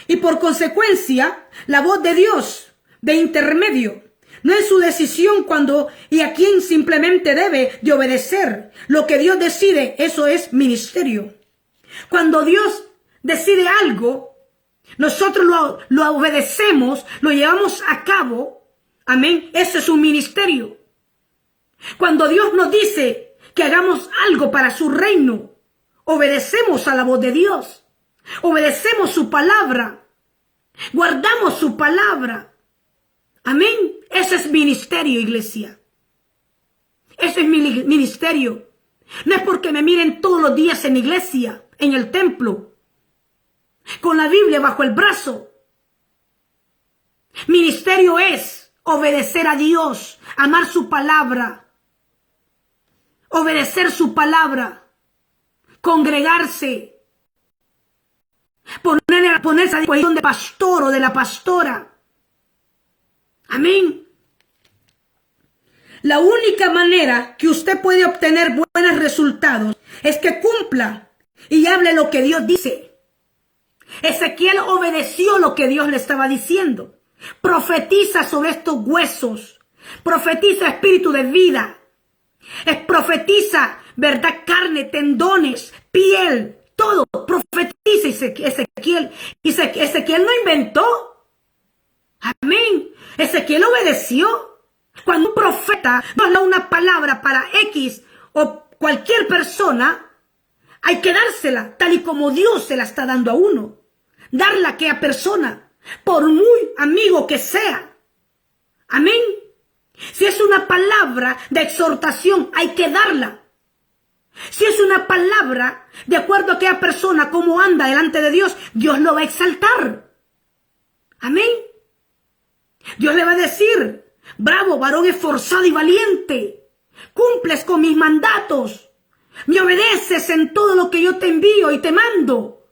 Y por consecuencia, la voz de Dios, de intermedio, no es su decisión cuando y a quién simplemente debe de obedecer. Lo que Dios decide, eso es ministerio. Cuando Dios decide algo, nosotros lo obedecemos, lo llevamos a cabo. Amén. Eso es un ministerio. Cuando Dios nos dice que hagamos algo para su reino, obedecemos a la voz de Dios. Obedecemos su palabra. Guardamos su palabra. Amén. Ese es ministerio, iglesia. Ese es mi ministerio. No es porque me miren todos los días en la iglesia, en el templo, con la Biblia bajo el brazo. Ministerio es obedecer a Dios, amar su palabra, obedecer su palabra. congregarse, ponerse a disposición del pastor o de la pastora. Amén. La única manera que usted puede obtener buenos resultados es que cumpla y hable lo que Dios dice. Ezequiel obedeció lo que Dios le estaba diciendo. Profetiza sobre estos huesos. Profetiza espíritu de vida. Profetiza, verdad, carne, tendones, piel, todo. Profetiza Ezequiel. Ezequiel no inventó. Amén. Ezequiel obedeció. Cuando un profeta nos da una palabra para X o cualquier persona, hay que dársela tal y como Dios se la está dando a uno. Darla a aquella persona, por muy amigo que sea. Amén. Si es una palabra de exhortación, hay que darla. Si es una palabra de acuerdo a aquella persona, cómo anda delante de Dios, Dios lo va a exaltar. Amén. Dios le va a decir: bravo, varón esforzado y valiente. Cumples con mis mandatos. Me obedeces en todo lo que yo te envío y te mando.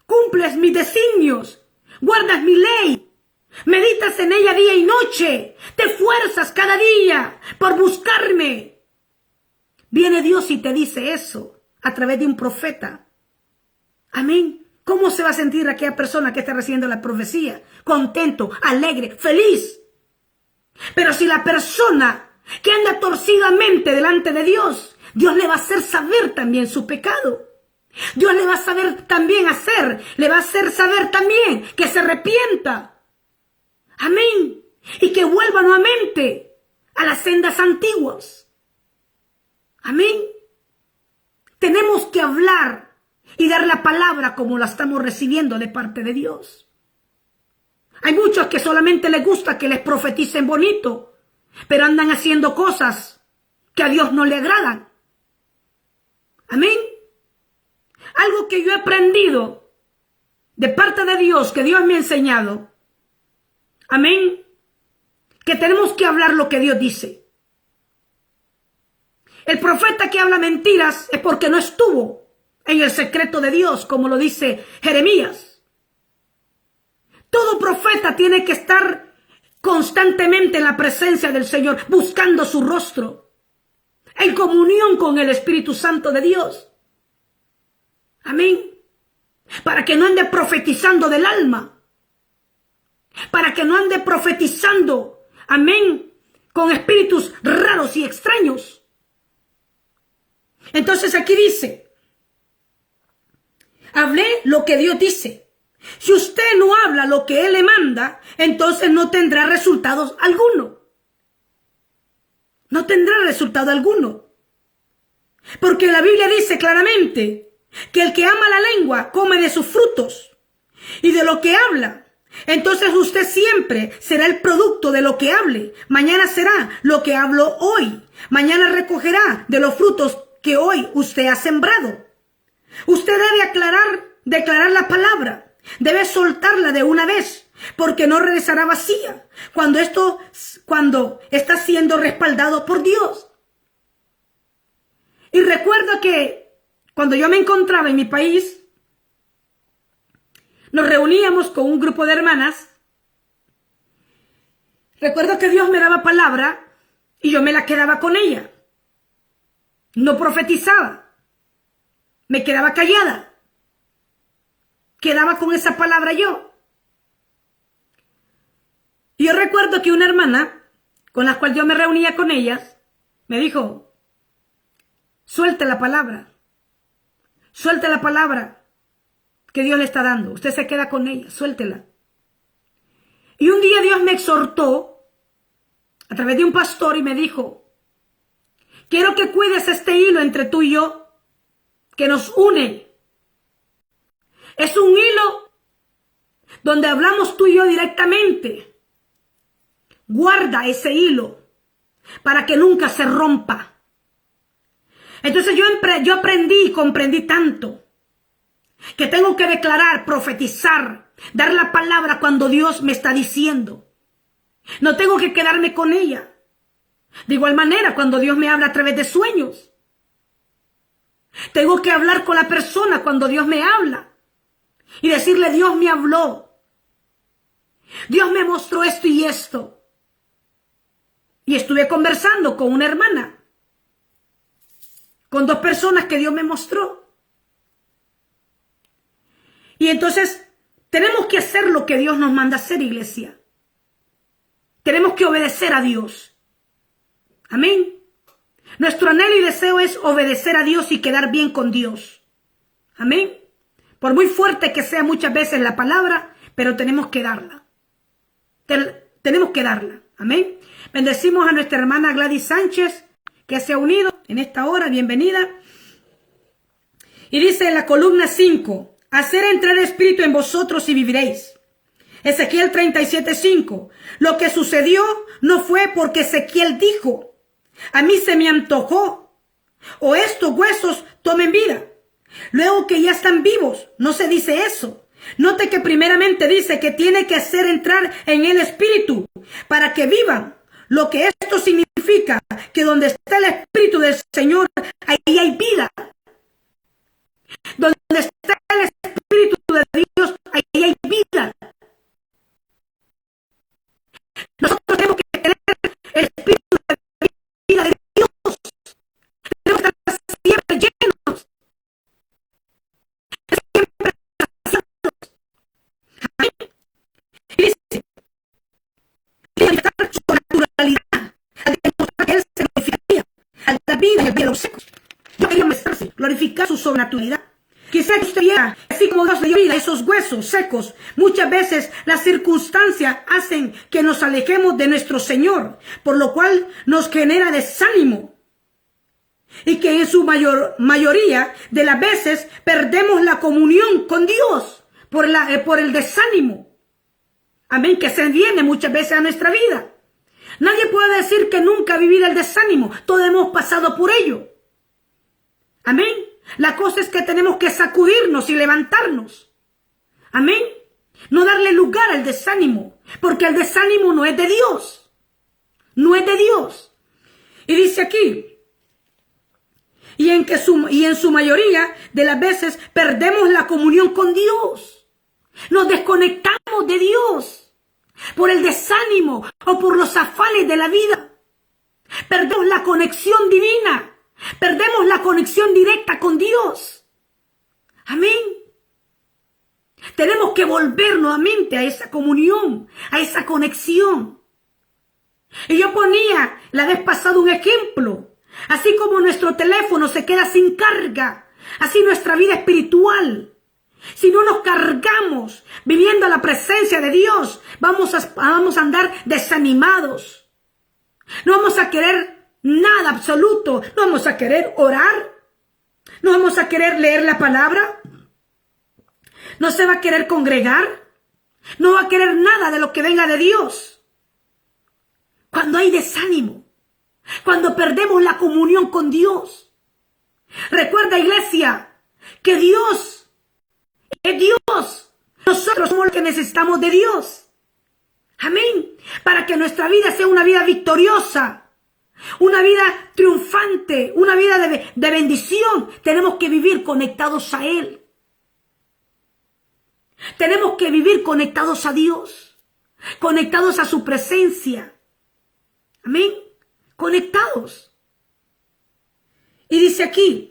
Cumples mis designios. Guardas mi ley. Meditas en ella día y noche. Te esfuerzas cada día por buscarme. Viene Dios y te dice eso a través de un profeta. Amén. ¿Cómo se va a sentir aquella persona que está recibiendo la profecía? Contento, alegre, feliz. Pero si la persona que anda torcidamente delante de Dios, Dios le va a hacer saber también su pecado. Dios le va a saber también le va a hacer saber también que se arrepienta. Amén. Y que vuelva nuevamente a las sendas antiguas. Amén. Tenemos que hablar y dar la palabra como la estamos recibiendo de parte de Dios. Hay muchos que solamente les gusta que les profeticen bonito, pero andan haciendo cosas que a Dios no le agradan. Amén. Algo que yo he aprendido de parte de Dios, que Dios me ha enseñado. Amén. Que tenemos que hablar lo que Dios dice. El profeta que habla mentiras es porque no estuvo en el secreto de Dios, como lo dice Jeremías. Todo profeta tiene que estar constantemente en la presencia del Señor, buscando su rostro, en comunión con el Espíritu Santo de Dios. Amén. Para que no ande profetizando del alma. Para que no ande profetizando, amén, con espíritus raros y extraños. Entonces aquí dice: hablé lo que Dios dice. Si usted no habla lo que Él le manda, entonces no tendrá resultados alguno. No tendrá resultado alguno. Porque la Biblia dice claramente que el que ama la lengua come de sus frutos y de lo que habla. Entonces usted siempre será el producto de lo que hable. Mañana será lo que habló hoy. Mañana recogerá de los frutos que hoy usted ha sembrado. Usted debe declarar la palabra. Debe soltarla de una vez, porque no regresará vacía cuando está siendo respaldado por Dios. Y recuerdo que cuando yo me encontraba en mi país, nos reuníamos con un grupo de hermanas. Recuerdo que Dios me daba palabra y yo me la quedaba con ella. No profetizaba. Me quedaba callada. Quedaba con esa palabra yo. Y yo recuerdo que una hermana con la cual yo me reunía con ellas me dijo: suelte la palabra. Suelte la palabra que Dios le está dando. Usted se queda con ella, suéltela. Y un día Dios me exhortó a través de un pastor y me dijo: quiero que cuides este hilo entre tú y yo que nos une. Es un hilo donde hablamos tú y yo directamente. Guarda ese hilo para que nunca se rompa. Entonces yo aprendí y comprendí tanto que tengo que declarar, profetizar, dar la palabra cuando Dios me está diciendo. No tengo que quedarme con ella. De igual manera, cuando Dios me habla a través de sueños, Tengo que hablar con la persona cuando Dios me habla y decirle: Dios me habló. Dios me mostró esto y esto. Y estuve conversando con una hermana, con dos personas que Dios me mostró. Y entonces tenemos que hacer lo que Dios nos manda hacer, iglesia. Tenemos que obedecer a Dios. Amén. Nuestro anhelo y deseo es obedecer a Dios y quedar bien con Dios. Amén. Por muy fuerte que sea muchas veces la palabra, pero tenemos que darla. Tenemos que darla. Amén. Bendecimos a nuestra hermana Gladys Sánchez, que se ha unido en esta hora. Bienvenida. Y dice en la columna 5: hacer entrar espíritu en vosotros y viviréis. Ezequiel 37:5. Lo que sucedió no fue porque Ezequiel dijo: a mí se me antojó, o estos huesos tomen vida. Luego que ya están vivos, no se dice eso. Note que primeramente dice que tiene que hacer entrar en el espíritu para que vivan. Lo que esto significa que donde está el espíritu del Señor, ahí hay vida. Donde está el espíritu de Dios, ahí hay vida. Nosotros tenemos que tener el espíritu de vida de Dios. Tenemos que estar siempre llenos. Siempre saciados. Amén. Y dice, manifestar su naturalidad, al demostrar que Él se glorificaría, al dar vida y al bien a los secos. Yo quería mostrarse, glorificar su sobrenaturalidad. Quizá usted viera, así como Dios le dio vida a esos huesos secos, muchas veces las circunstancias hacen que nos alejemos de nuestro Señor, por lo cual nos genera desánimo. Y que en su mayoría de las veces perdemos la comunión con Dios por el desánimo. Amén, que se viene muchas veces a nuestra vida. Nadie puede decir que nunca ha vivido el desánimo. Todos hemos pasado por ello. Amén. La cosa es que tenemos que sacudirnos y levantarnos. Amén. No darle lugar al desánimo, porque el desánimo no es de Dios. No es de Dios. Y dice aquí, y en su mayoría de las veces perdemos la comunión con Dios. Nos desconectamos de Dios por el desánimo o por los afanes de la vida. Perdemos la conexión divina. Perdemos la conexión directa con Dios. Amén. Tenemos que volver nuevamente a esa comunión, a esa conexión. Y yo ponía la vez pasada un ejemplo. Así como nuestro teléfono se queda sin carga, así nuestra vida espiritual. Si no nos cargamos viviendo la presencia de Dios, vamos a andar desanimados. No vamos a querer nada absoluto. No vamos a querer orar. No vamos a querer leer la palabra. No se va a querer congregar. No va a querer nada de lo que venga de Dios. Cuando hay desánimo. Cuando perdemos la comunión con Dios. Recuerda, iglesia, que Dios es Dios. Nosotros somos los que necesitamos de Dios. Amén. Para que nuestra vida sea una vida victoriosa. Una vida triunfante, una vida de bendición. Tenemos que vivir conectados a Él. Tenemos que vivir conectados a Dios. Conectados a su presencia. Amén. Conectados. Y dice aquí,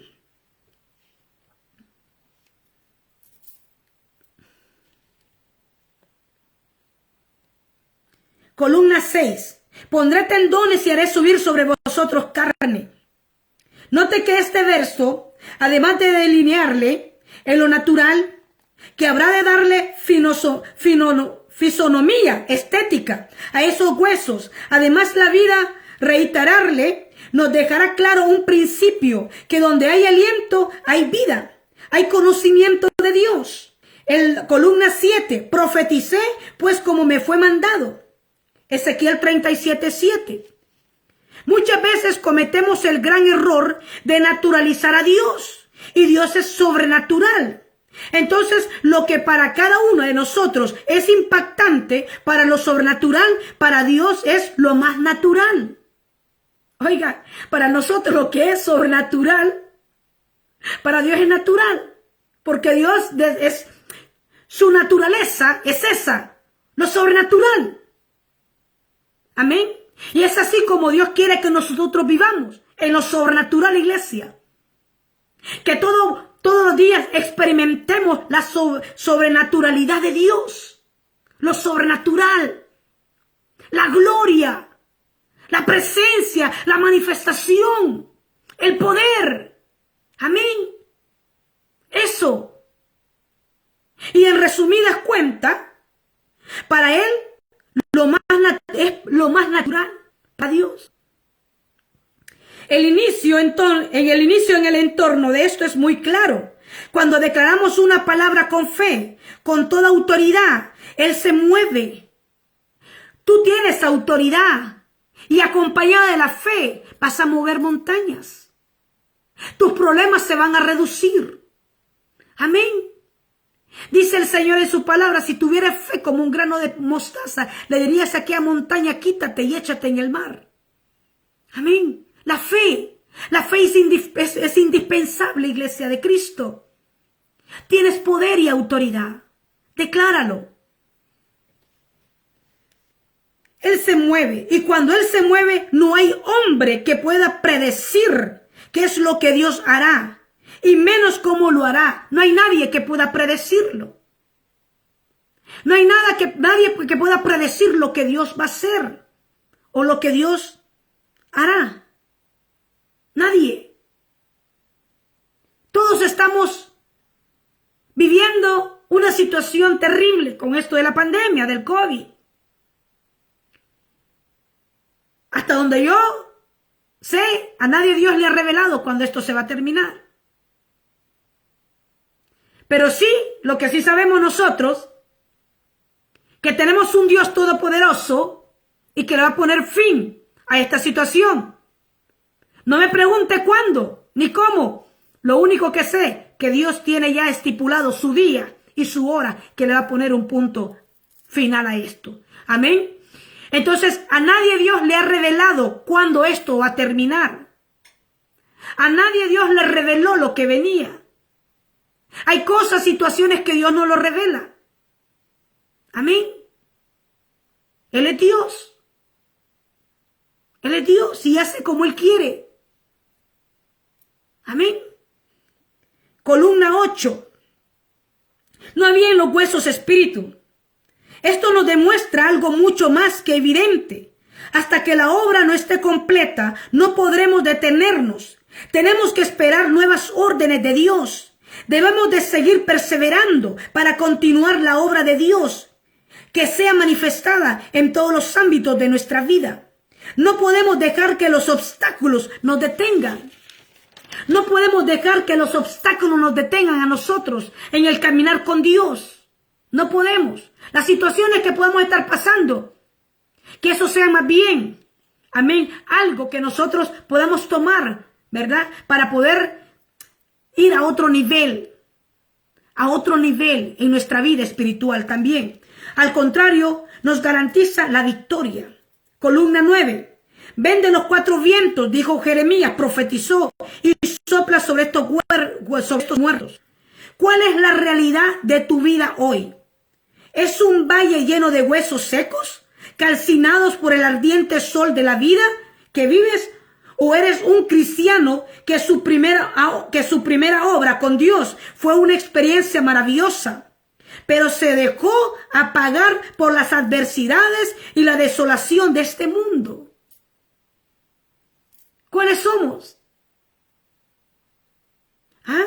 columna 6. Pondré tendones y haré subir sobre vosotros carne. Note que este verso, además de delinearle en lo natural, que habrá de darle fisonomía estética a esos huesos, además la vida reiterarle, nos dejará claro un principio, que donde hay aliento hay vida, hay conocimiento de Dios. En columna 7, profeticé pues como me fue mandado. Ezequiel 37:7. Muchas veces cometemos el gran error de naturalizar a Dios. Y Dios es sobrenatural. Entonces, lo que para cada uno de nosotros es impactante, para lo sobrenatural, para Dios es lo más natural. Oiga, para nosotros lo que es sobrenatural, Para Dios es natural, porque Dios es su naturaleza, es esa, lo sobrenatural. Amén. Y es así como Dios quiere que nosotros vivamos, en lo sobrenatural, iglesia. Que todos los días experimentemos la sobrenaturalidad de Dios, lo sobrenatural, la gloria, la presencia, la manifestación, el poder. Amén. Eso. Y en resumidas cuentas, para Él es lo más natural para Dios. En el inicio, en el entorno de esto es muy claro. Cuando declaramos una palabra con fe, con toda autoridad, Él se mueve. Tú tienes autoridad y acompañada de la fe vas a mover montañas. Tus problemas se van a reducir. Amén. Dice el Señor en su palabra, si tuvieras fe como un grano de mostaza, le dirías a aquella montaña, quítate y échate en el mar. Amén. La fe es indispensable, iglesia de Cristo. Tienes poder y autoridad. Decláralo. Él se mueve, y cuando Él se mueve, no hay hombre que pueda predecir qué es lo que Dios hará, y menos cómo lo hará. No hay nadie que pueda predecirlo. No hay nadie que pueda predecir lo que Dios va a hacer o lo que Dios hará. Nadie. Todos estamos viviendo una situación terrible con esto de la pandemia, del COVID. Hasta donde yo sé, a nadie Dios le ha revelado cuando esto se va a terminar. Pero sí, lo que sí sabemos nosotros, que tenemos un Dios todopoderoso y que le va a poner fin a esta situación. No me pregunte cuándo ni cómo. Lo único que sé, que Dios tiene ya estipulado su día y su hora, que le va a poner un punto final a esto. Amén. Entonces, a nadie Dios le ha revelado cuándo esto va a terminar. A nadie Dios le reveló lo que venía. Hay cosas, situaciones que Dios no lo revela. Amén. Él es Dios. Él es Dios y hace como Él quiere. Amén. Columna 8. No había en los huesos espíritu. Esto nos demuestra algo mucho más que evidente. Hasta que la obra no esté completa, no podremos detenernos. Tenemos que esperar nuevas órdenes de Dios. Debemos de seguir perseverando para continuar la obra de Dios, que sea manifestada en todos los ámbitos de nuestra vida. No podemos dejar que los obstáculos nos detengan. No podemos dejar que los obstáculos nos detengan a nosotros en el caminar con Dios. No podemos. Las situaciones que podemos estar pasando, que eso sea más bien, amén, algo que nosotros podamos tomar, ¿verdad? Para poder ir a otro nivel en nuestra vida espiritual también. Al contrario, nos garantiza la victoria. Columna 9. Ven de los cuatro vientos, dijo Jeremías, profetizó, y sopla sobre estos muertos. ¿Cuál es la realidad de tu vida hoy? ¿Es un valle lleno de huesos secos, calcinados por el ardiente sol de la vida que vives? ¿O eres un cristiano que su primera obra con Dios fue una experiencia maravillosa, pero se dejó apagar por las adversidades y la desolación de este mundo? ¿Cuáles somos? ¿Ah?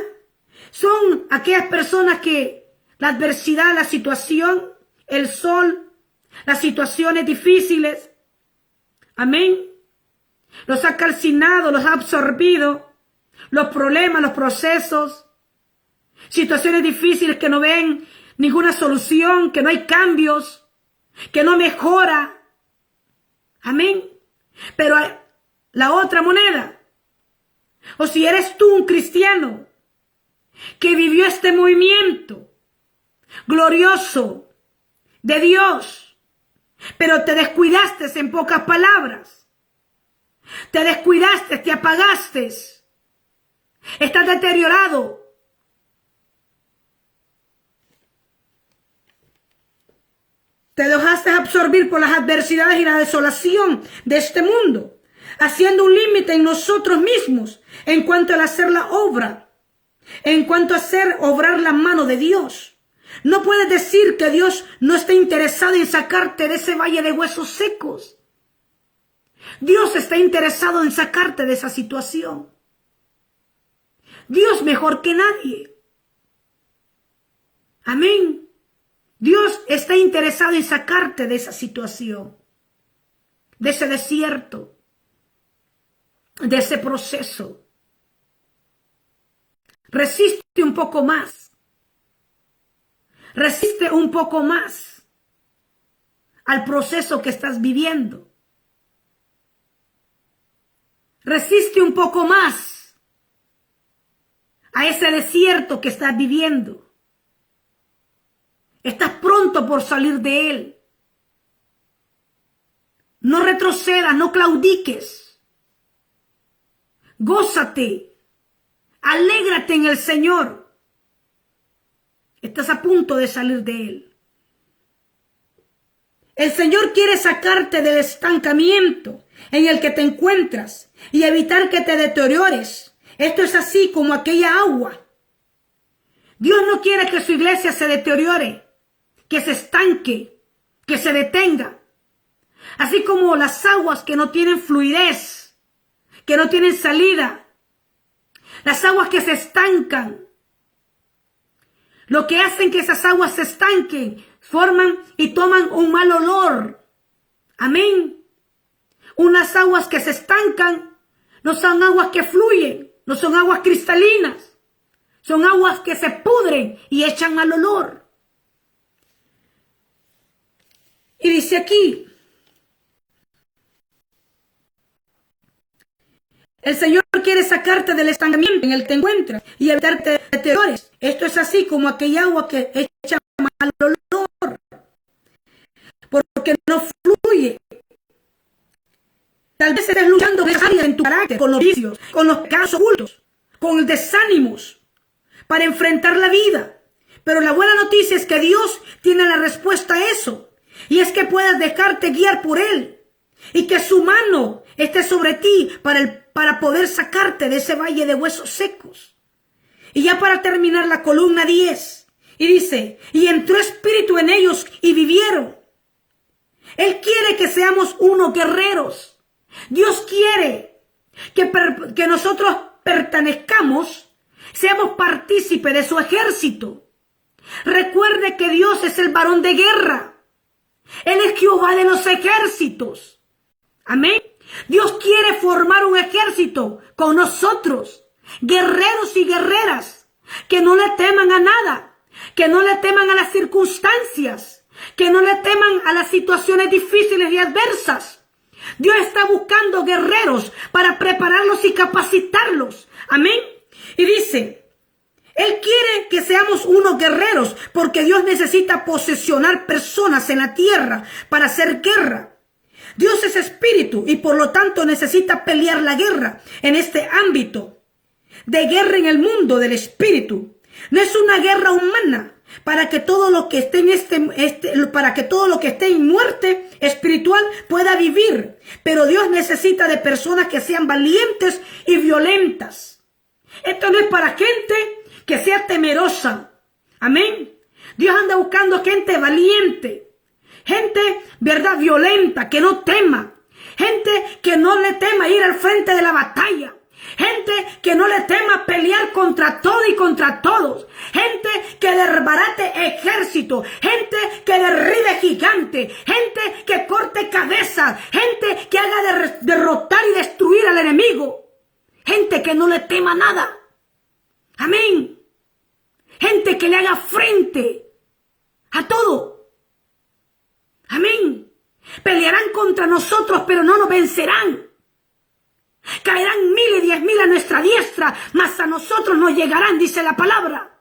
Son aquellas personas que la adversidad, la situación, el sol, las situaciones difíciles, amén, los ha calcinado, los ha absorbido, los problemas, los procesos, situaciones difíciles que no ven ninguna solución, que no hay cambios, que no mejora. Amén. Pero la otra moneda, o si eres tú un cristiano que vivió este movimiento glorioso de Dios, pero te descuidaste, en pocas palabras, te descuidaste, te apagaste, Estás deteriorado. Te dejaste absorbir por las adversidades y la desolación de este mundo, haciendo un límite en nosotros mismos en cuanto al hacer la obra, en cuanto a hacer obrar la mano de Dios. No puedes decir que Dios no está interesado en sacarte de ese valle de huesos secos. Dios está interesado en sacarte de esa situación. Dios mejor que nadie. Amén. Dios está interesado en sacarte de esa situación, de ese desierto, de ese proceso. Resiste un poco más. Resiste un poco más al proceso que estás viviendo. Resiste un poco más a ese desierto que estás viviendo. Estás pronto por salir de él. No retrocedas, no claudiques. Gózate. Alégrate en el Señor. Estás a punto de salir de él. El Señor quiere sacarte del estancamiento en el que te encuentras y evitar que te deteriores. Esto es así como aquella agua. Dios no quiere que su iglesia se deteriore, que se estanque, que se detenga. Así como las aguas que no tienen fluidez, que no tienen salida. Las aguas que se estancan. Lo que hacen que esas aguas se estanquen, forman y toman un mal olor. Amén. Unas aguas que se estancan no son aguas que fluyen, no son aguas cristalinas. Son aguas que se pudren y echan mal olor. Y dice aquí, el Señor quiere sacarte del estancamiento en el que te encuentras y evitarte deteriores. Esto es así como aquella agua que echa mal olor, porque no fluye. Tal vez estés luchando con áreas en tu carácter, con los vicios, con los pecados ocultos, con el desánimos para enfrentar la vida. Pero la buena noticia es que Dios tiene la respuesta a eso. Y es que puedas dejarte guiar por Él. Y que su mano esté sobre ti para poder sacarte de ese valle de huesos secos. Y ya para terminar la columna 10. Y dice, y entró espíritu en ellos y vivieron. Él quiere que seamos unos guerreros. Dios quiere que nosotros pertenezcamos, seamos partícipes de su ejército. Recuerde que Dios es el varón de guerra. Él es Jehová de los ejércitos. Amén. Dios quiere formar un ejército con nosotros. Guerreros y guerreras que no le teman a nada. Que no le teman a las circunstancias. Que no le teman a las situaciones difíciles y adversas. Dios está buscando guerreros para prepararlos y capacitarlos. Amén. Y dice, Él quiere que seamos unos guerreros porque Dios necesita posesionar personas en la tierra para hacer guerra. Dios es espíritu y por lo tanto necesita pelear la guerra en este ámbito de guerra en el mundo del espíritu. No es una guerra humana para que todo lo que esté en muerte espiritual pueda vivir. Pero Dios necesita de personas que sean valientes y violentas. Esto no es para gente que sea temerosa. Amén. Dios anda buscando gente valiente. Gente, verdad, violenta, que no tema. Gente que no le tema ir al frente de la batalla. Gente que no le tema pelear contra todo y contra todos. Gente que desbarate ejército. Gente que derribe gigante. Gente que corte cabezas. Gente que haga derrotar y destruir al enemigo. Gente que no le tema nada. Amén. Gente que le haga frente a todo. Amén. Pelearán contra nosotros, pero no nos vencerán. Caerán 1000 y 10.000 a nuestra diestra, mas a nosotros nos llegarán, dice la palabra.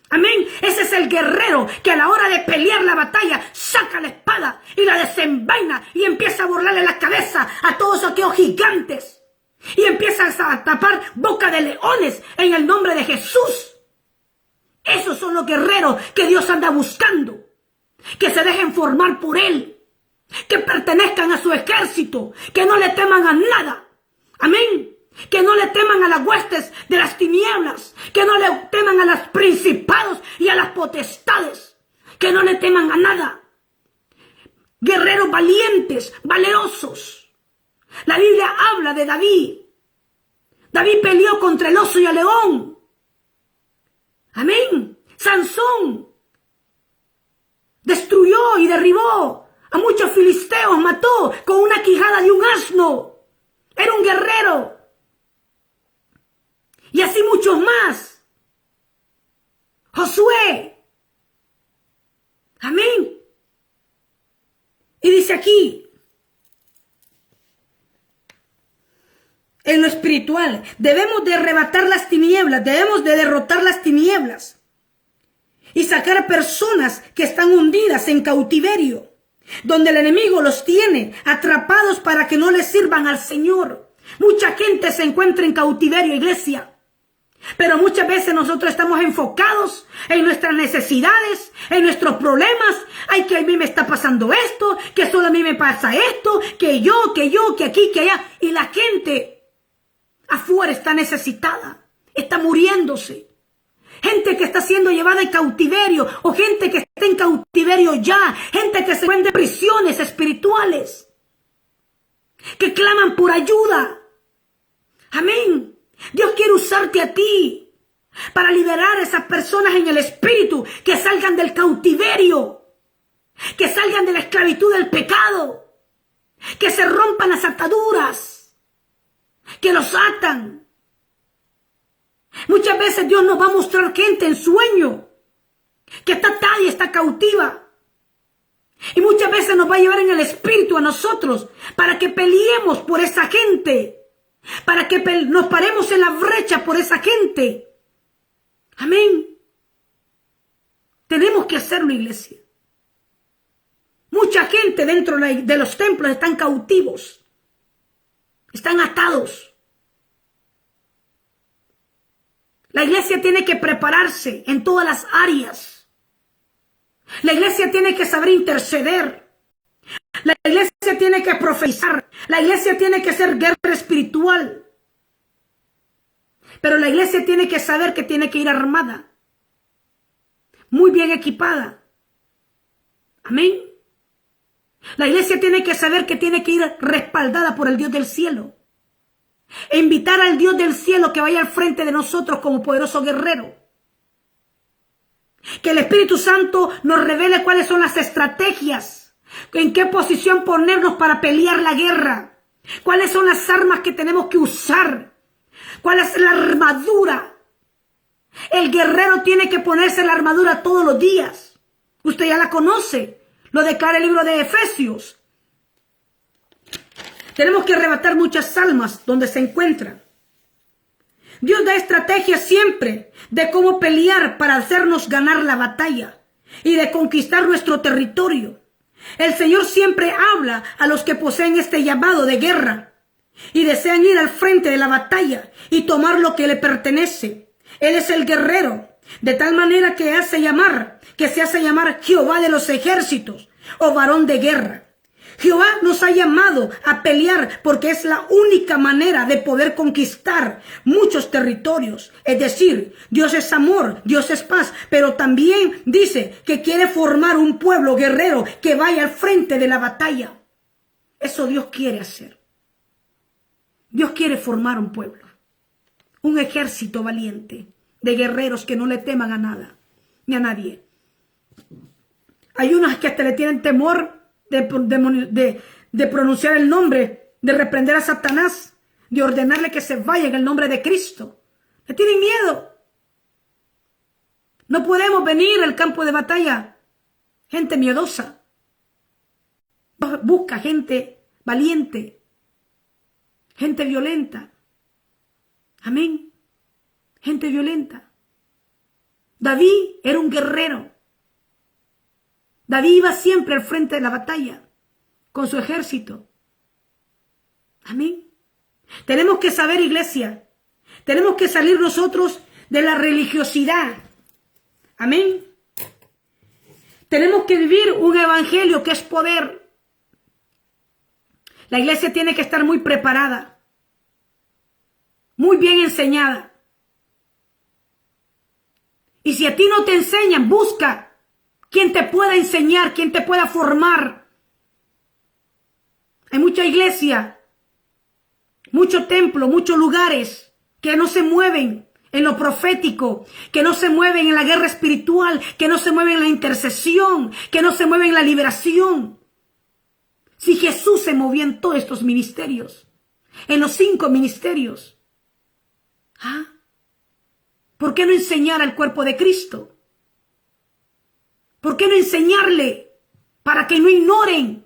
Amén. Ese es el guerrero que a la hora de pelear la batalla saca la espada y la desenvaina y empieza a burlarle la cabeza a todos aquellos gigantes Y empiezas a tapar boca de leones en el nombre de Jesús. Esos son los guerreros que Dios anda buscando. Que se dejen formar por Él. Que pertenezcan a su ejército. Que no le teman a nada. Amén. Que no le teman a las huestes de las tinieblas. Que no le teman a los principados y a las potestades. Que no le teman a nada. Guerreros valientes, valerosos. La Biblia habla de David. David peleó contra el oso y el león. Amén. Sansón destruyó y derribó a muchos filisteos, mató con una quijada de un asno. Era un guerrero. Y así muchos más. Josué. Amén. Y dice aquí, en lo espiritual, debemos de arrebatar las tinieblas, debemos de derrotar las tinieblas y sacar a personas que están hundidas en cautiverio, donde el enemigo los tiene atrapados para que no les sirvan al Señor. Mucha gente se encuentra en cautiverio, iglesia. Pero muchas veces nosotros estamos enfocados en nuestras necesidades, en nuestros problemas. Ay, que a mí me está pasando esto, que solo a mí me pasa esto, que yo, que aquí, que allá. Y la gente afuera está necesitada, está muriéndose. Gente que está siendo llevada en cautiverio o gente que está en cautiverio ya. Gente que se encuentra en prisiones espirituales, que claman por ayuda. Amén. Dios quiere usarte a ti para liberar a esas personas en el espíritu, que salgan del cautiverio, que salgan de la esclavitud del pecado, que se rompan las ataduras, que los atan. Muchas veces Dios nos va a mostrar gente en sueño que está atada y está cautiva. Y muchas veces nos va a llevar en el espíritu a nosotros para que peleemos por esa gente. Para que nos paremos en la brecha por esa gente. Amén. Tenemos que hacerlo, iglesia. Mucha gente dentro de los templos están cautivos. Están atados. La iglesia tiene que prepararse en todas las áreas. La iglesia tiene que saber interceder. La iglesia tiene que profetizar. La iglesia tiene que hacer guerra espiritual. Pero la iglesia tiene que saber que tiene que ir armada. Muy bien equipada. Amén. La iglesia tiene que saber que tiene que ir respaldada por el Dios del cielo. E invitar al Dios del cielo que vaya al frente de nosotros como poderoso guerrero. Que el Espíritu Santo nos revele cuáles son las estrategias. ¿En qué posición ponernos para pelear la guerra? ¿Cuáles son las armas que tenemos que usar? ¿Cuál es la armadura? El guerrero tiene que ponerse la armadura todos los días. Usted ya la conoce. Lo declara el libro de Efesios. Tenemos que arrebatar muchas almas donde se encuentran. Dios da estrategias siempre de cómo pelear para hacernos ganar la batalla y de conquistar nuestro territorio. El Señor siempre habla a los que poseen este llamado de guerra y desean ir al frente de la batalla y tomar lo que le pertenece. Él es el guerrero, de tal manera que se hace llamar Jehová de los ejércitos o varón de guerra. Jehová nos ha llamado a pelear porque es la única manera de poder conquistar muchos territorios. Es decir, Dios es amor, Dios es paz, pero también dice que quiere formar un pueblo guerrero que vaya al frente de la batalla. Eso Dios quiere hacer. Dios quiere formar un pueblo, un ejército valiente de guerreros que no le teman a nada, ni a nadie. Hay unos que hasta le tienen temor de pronunciar el nombre, de reprender a Satanás, de ordenarle que se vaya en el nombre de Cristo. Le tienen miedo. No podemos venir al campo de batalla gente miedosa. Busca gente valiente, gente violenta. Amén. Gente violenta. David era un guerrero. David iba siempre al frente de la batalla con su ejército. Amén. Tenemos que saber, iglesia, tenemos que salir nosotros de la religiosidad. Amén. Tenemos que vivir un evangelio que es poder. La iglesia tiene que estar muy preparada, muy bien enseñada. Y si a ti no te enseñan, busca quien te pueda enseñar, quien te pueda formar. Hay mucha iglesia, mucho templo, muchos lugares que no se mueven en lo profético, que no se mueven en la guerra espiritual, que no se mueven en la intercesión, que no se mueven en la liberación. Si Jesús se movía en todos estos ministerios, en los 5 ministerios, ¿por qué no enseñar al cuerpo de Cristo? ¿Por qué no enseñarle para que no ignoren?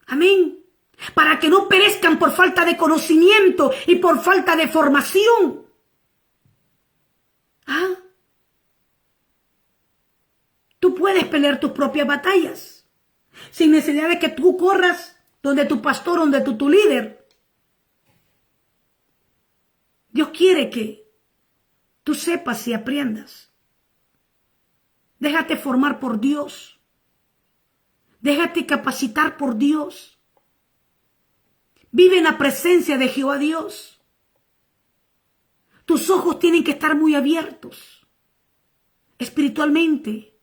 Amén. Para que no perezcan por falta de conocimiento y por falta de formación. Tú puedes pelear tus propias batallas sin necesidad de que tú corras donde tu pastor, donde tu líder. Dios quiere que tú sepas y aprendas. Déjate formar por Dios. Déjate capacitar por Dios. Vive en la presencia de Jehová Dios. Tus ojos tienen que estar muy abiertos espiritualmente.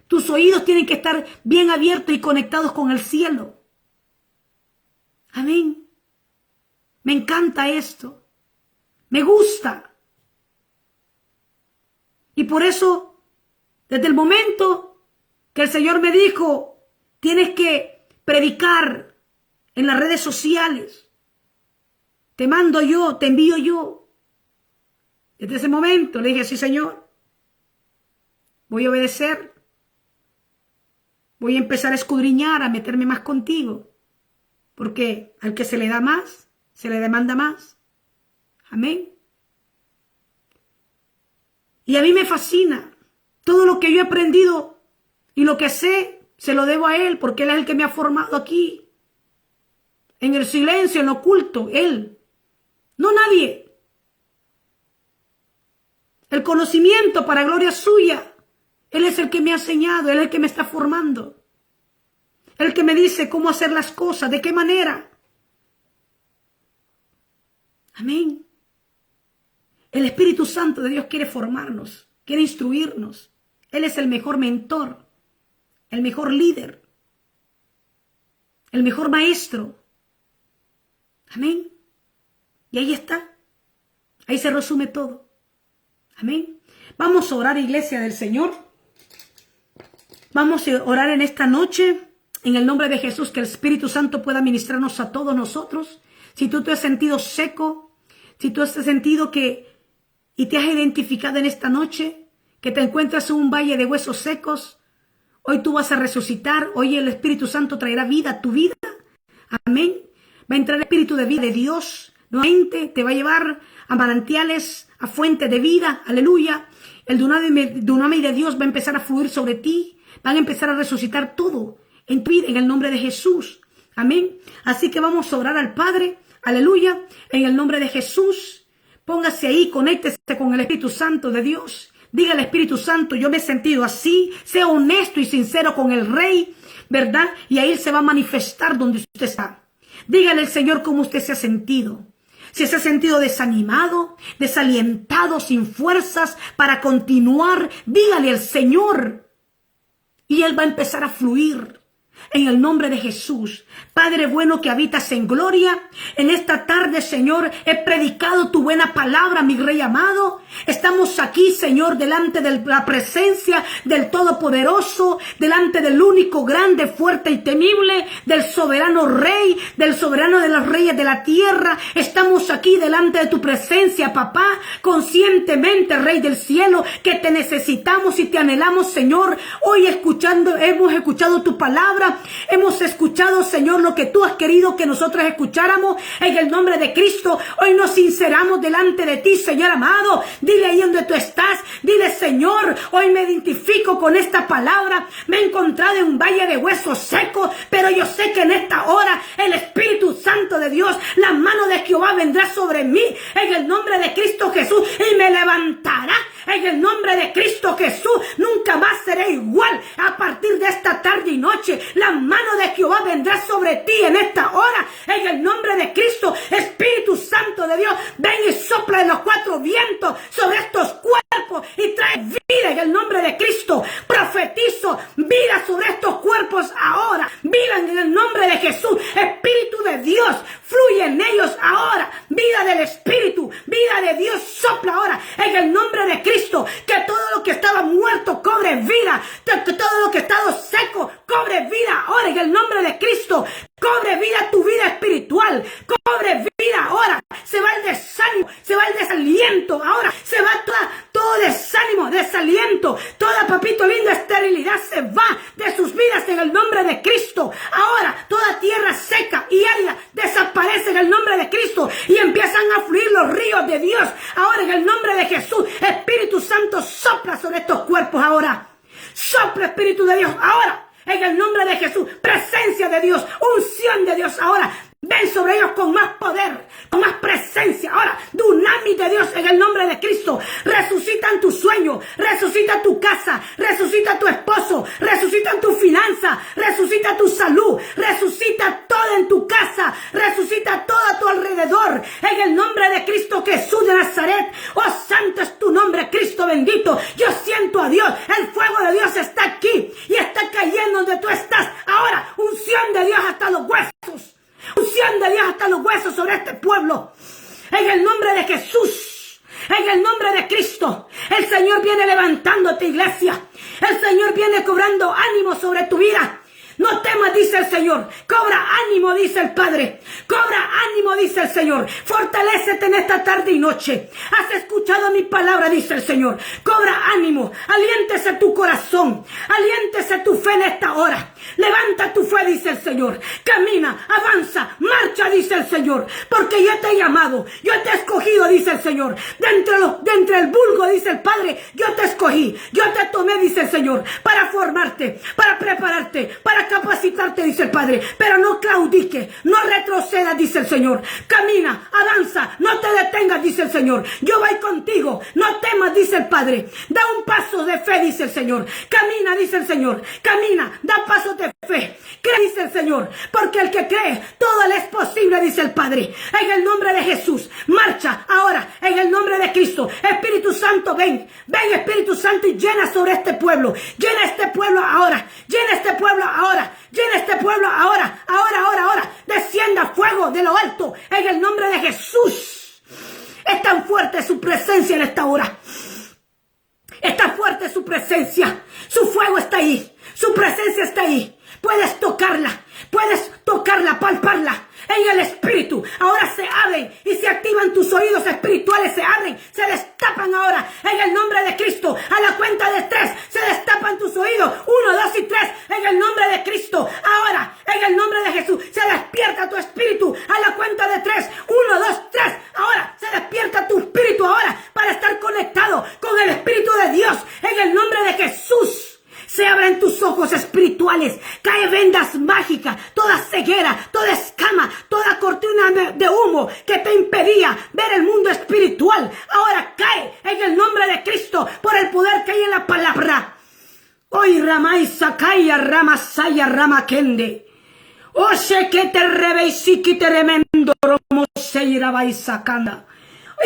Tus oídos tienen que estar bien abiertos y conectados con el cielo. Amén. Me encanta esto. Me gusta. Y por eso, desde el momento que el Señor me dijo, tienes que predicar en las redes sociales, te mando yo, te envío yo. Desde ese momento le dije, sí, Señor, voy a obedecer. Voy a empezar a escudriñar, a meterme más contigo. Porque al que se le da más, se le demanda más. Amén. Y a mí me fascina. Todo lo que yo he aprendido y lo que sé, se lo debo a Él, porque Él es el que me ha formado aquí. En el silencio, en lo oculto, Él. No nadie. El conocimiento para gloria suya. Él es el que me ha enseñado, Él es el que me está formando. El que me dice cómo hacer las cosas, de qué manera. Amén. El Espíritu Santo de Dios quiere formarnos, quiere instruirnos. Él es el mejor mentor, el mejor líder, el mejor maestro. Amén. Y ahí está. Ahí se resume todo. Amén. Vamos a orar, iglesia del Señor. Vamos a orar en esta noche, en el nombre de Jesús, que el Espíritu Santo pueda ministrarnos a todos nosotros. Si tú te has sentido seco, si tú has sentido y te has identificado en esta noche, que te encuentras en un valle de huesos secos, hoy tú vas a resucitar, hoy el Espíritu Santo traerá vida a tu vida. Amén. Va a entrar el Espíritu de vida de Dios, nuevamente te va a llevar a manantiales, a fuentes de vida, aleluya. El dunamis de Dios va a empezar a fluir sobre ti. Van a empezar a resucitar todo en tu vida, en el nombre de Jesús. Amén. Así que vamos a orar al Padre. Aleluya. En el nombre de Jesús. Póngase ahí, conéctese con el Espíritu Santo de Dios. Diga al Espíritu Santo, yo me he sentido así. Sea honesto y sincero con el Rey, ¿verdad? Y ahí Él se va a manifestar donde usted está. Dígale al Señor cómo usted se ha sentido. Si se ha sentido desanimado, desalientado, sin fuerzas para continuar, dígale al Señor. Y Él va a empezar a fluir en el nombre de Jesús. Padre bueno que habitas en gloria, en esta tarde, Señor, he predicado tu buena palabra, mi Rey amado. Estamos aquí, Señor, delante de la presencia del Todopoderoso, delante del único, grande, fuerte y temible, del soberano Rey, del soberano de los reyes de la tierra. Estamos aquí delante de tu presencia, papá, conscientemente, Rey del cielo, que te necesitamos y te anhelamos, Señor. Hoy hemos escuchado tu palabra, hemos escuchado, Señor, lo que tú has querido que nosotros escucháramos. En el nombre de Cristo, hoy nos sinceramos delante de ti, Señor amado. Dile ahí donde tú estás, dile: Señor, hoy me identifico con esta palabra. Me he encontrado en un valle de huesos secos, pero yo sé que en esta hora el Espíritu Santo de Dios, la mano de Jehová vendrá sobre mí, en el nombre de Cristo Jesús, y me levantará. En el nombre de Cristo Jesús, nunca más seré igual. A partir de esta tarde y noche, la mano de Jehová vendrá sobre ti en esta hora. En el nombre de Cristo, Espíritu Santo de Dios, ven y sopla de los cuatro vientos sobre estos cuerpos y trae vida en el nombre de Cristo. Profetizo vida sobre estos cuerpos ahora. Vivan en el nombre de Jesús. Espíritu de Dios, fluye en ellos ahora. Vida del Espíritu, vida de Dios, sopla ahora en el nombre de Cristo. Que todo lo que estaba muerto cobre vida. Que todo lo que estaba seco cobre vida ahora en el nombre de Cristo. Cobre vida tu vida espiritual. Cobre vida ahora. Se va el desánimo, se va el desaliento. Ahora se va todo desánimo, desaliento. Toda, papito lindo, esterilidad se va de sus vidas en el nombre de Cristo. Ahora toda tierra seca y árida desaparece en el nombre de Cristo y empiezan a fluir los ríos de Dios. Ahora en el nombre de Jesús, Espíritu Santo, sopla sobre estos cuerpos ahora. Sopla, Espíritu de Dios, ahora. En el nombre de Jesús, presencia de Dios, unción de Dios ahora. Ven sobre ellos con más poder, con más presencia. Ahora, dunamis de Dios en el nombre de Cristo. Resucitan tu sueño, resucita tu casa, resucita tu esposo, resucitan tu finanza, resucita tu salud, resucita todo en tu casa, resucita todo a tu alrededor. En el nombre de Cristo Jesús de Nazaret. Oh, santo es tu nombre, Cristo bendito. Yo siento a Dios, el fuego de Dios está aquí y está cayendo donde tú estás. Ahora, unción de Dios hasta los huesos. Unción de Dios hasta los huesos sobre este pueblo. En el nombre de Jesús. En el nombre de Cristo. El Señor viene levantándote, iglesia. El Señor viene cobrando ánimo sobre tu vida. No temas, dice el Señor. Cobra ánimo, dice el Padre. Cobra ánimo, dice el Señor. Fortalécete en esta tarde y noche. Has escuchado mi palabra, dice el Señor. Cobra ánimo. Aliéntese tu corazón. Aliéntese tu fe en esta hora. Levanta tu fe, dice el Señor. Camina, avanza, marcha, dice el Señor. Porque yo te he llamado. Yo te he escogido, dice el Señor. De entre el vulgo, dice el Padre, yo te escogí. Yo te tomé, dice el Señor, para formarte, para prepararte, para capacitarte, dice el Padre. Pero no claudiques, no retrocedas, dice el Señor. Camina, avanza, no te detengas, dice el Señor. Yo voy contigo, no temas, dice el Padre. Da un paso de fe, dice el Señor. Camina, dice el Señor. Camina, da pasos de fe. Cree, dice el Señor. Porque el que cree, todo le es posible, dice el Padre. En el nombre de Jesús, marcha ahora, en el nombre de Cristo. Espíritu Santo, ven. Ven, Espíritu Santo, y llena sobre este pueblo. Llena este pueblo ahora. Llena este pueblo ahora. Llena este pueblo ahora. Ahora. Descienda fuego de lo alto. En el nombre de Jesús. Es tan fuerte su presencia en esta hora. Está fuerte su presencia. Su fuego está ahí. Su presencia está ahí. Puedes tocarla, palparla en el Espíritu. Ahora se abren y se activan tus oídos espirituales, se abren, se destapan ahora en el nombre de Cristo. A la cuenta de 3 se destapan tus oídos. 1, 2 y 3 en el nombre de Cristo. Ahora, en el nombre de Jesús, se despierta tu espíritu. A la cuenta de 3, 1, 2, 3. Ahora se despierta tu espíritu ahora para estar conectado con el Espíritu de Dios en el nombre de Jesús. Se abren tus ojos espirituales, cae vendas mágicas, toda ceguera, toda escama, toda cortina de humo que te impedía ver el mundo espiritual. Ahora cae en el nombre de Cristo por el poder que hay en la palabra. Hoy Ramay Sakaya Ramasaya Ramakende. Oye que te rebeisiki te remendo romo seira baisakanda.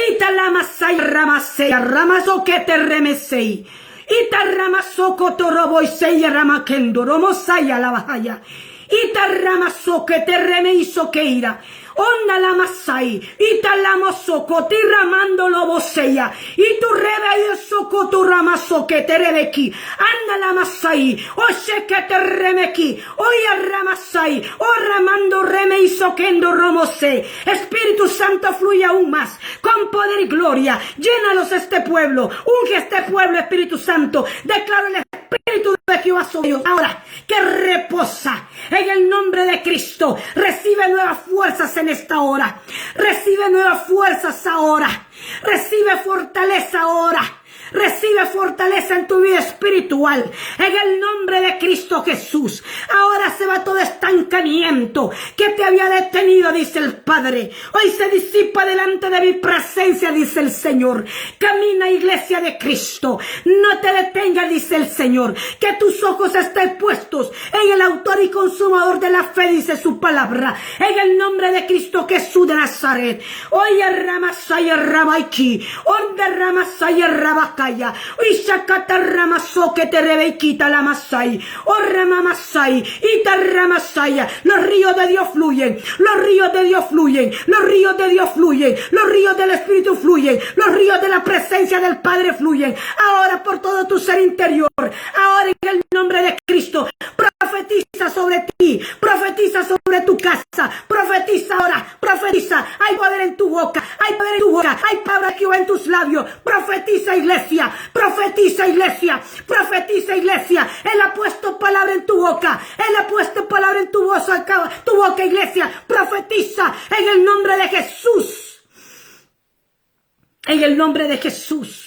Italamasaya Ramasaya Ramazo que te remesei. Itarramasoko torobo y seya ramakendo romosaya la bajaya. Itarramasoko te reme hizo que ira. onda la masai, italamo socoti ramando loboseya, y tu rebe y socotu ramaso que te rebeki, anda la masai, oye que te remeki, oye ramasai, o ramando reme y soquendo romose. Espíritu Santo, fluye aún más, con poder y gloria, llénalos este pueblo, unge este pueblo, Espíritu Santo, declaro el Espíritu de Jehová sobre ellos ahora, que reposa en el nombre de Cristo. Recibe nuevas fuerzas en esta hora, recibe nuevas fuerzas ahora, recibe fortaleza ahora. Recibe fortaleza en tu vida espiritual, en el nombre de Cristo Jesús. Ahora se va todo estancamiento que te había detenido, dice el Padre. Hoy se disipa delante de mi presencia, dice el Señor. Camina, iglesia de Cristo, no te detengas, dice el Señor. Que tus ojos estén puestos en el autor y consumador de la fe, dice su palabra. En el nombre de Cristo Jesús de Nazaret. Oye, Ramasaya Rabaiki, onde Ramasaya Rabakai. Ishakata ramaso que te rebequita la masai, o ramamasai, ita ramasaya. Los ríos de Dios fluyen, los ríos de Dios fluyen, los ríos de Dios fluyen, los ríos del Espíritu fluyen, los ríos de la presencia del Padre fluyen. Ahora por todo tu ser interior, ahora en el nombre de Cristo, profetiza sobre ti, profetiza sobre tu casa, profetiza ahora, profetiza. Hay poder en tu boca, hay poder en tu boca, hay palabra de Jehová en tus labios. Profetiza, iglesia. Profetiza, iglesia, profetiza, iglesia. Él ha puesto palabra en tu boca, Él ha puesto palabra en tu boca, iglesia. Profetiza en el nombre de Jesús, en el nombre de Jesús,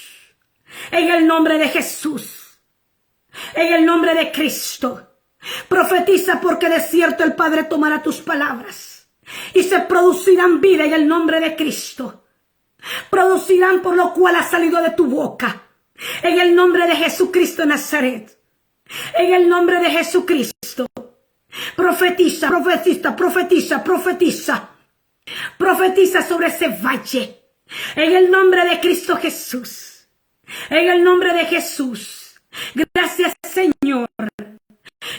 en el nombre de Jesús, en el nombre de Cristo. Profetiza, porque de cierto el Padre tomará tus palabras y se producirán vida en el nombre de Cristo. Producirán por lo cual ha salido de tu boca. En el nombre de Jesucristo de Nazaret. En el nombre de Jesucristo. Profetiza, profetiza, profetiza, profetiza. Profetiza sobre ese valle. En el nombre de Cristo Jesús. En el nombre de Jesús. Gracias, Señor.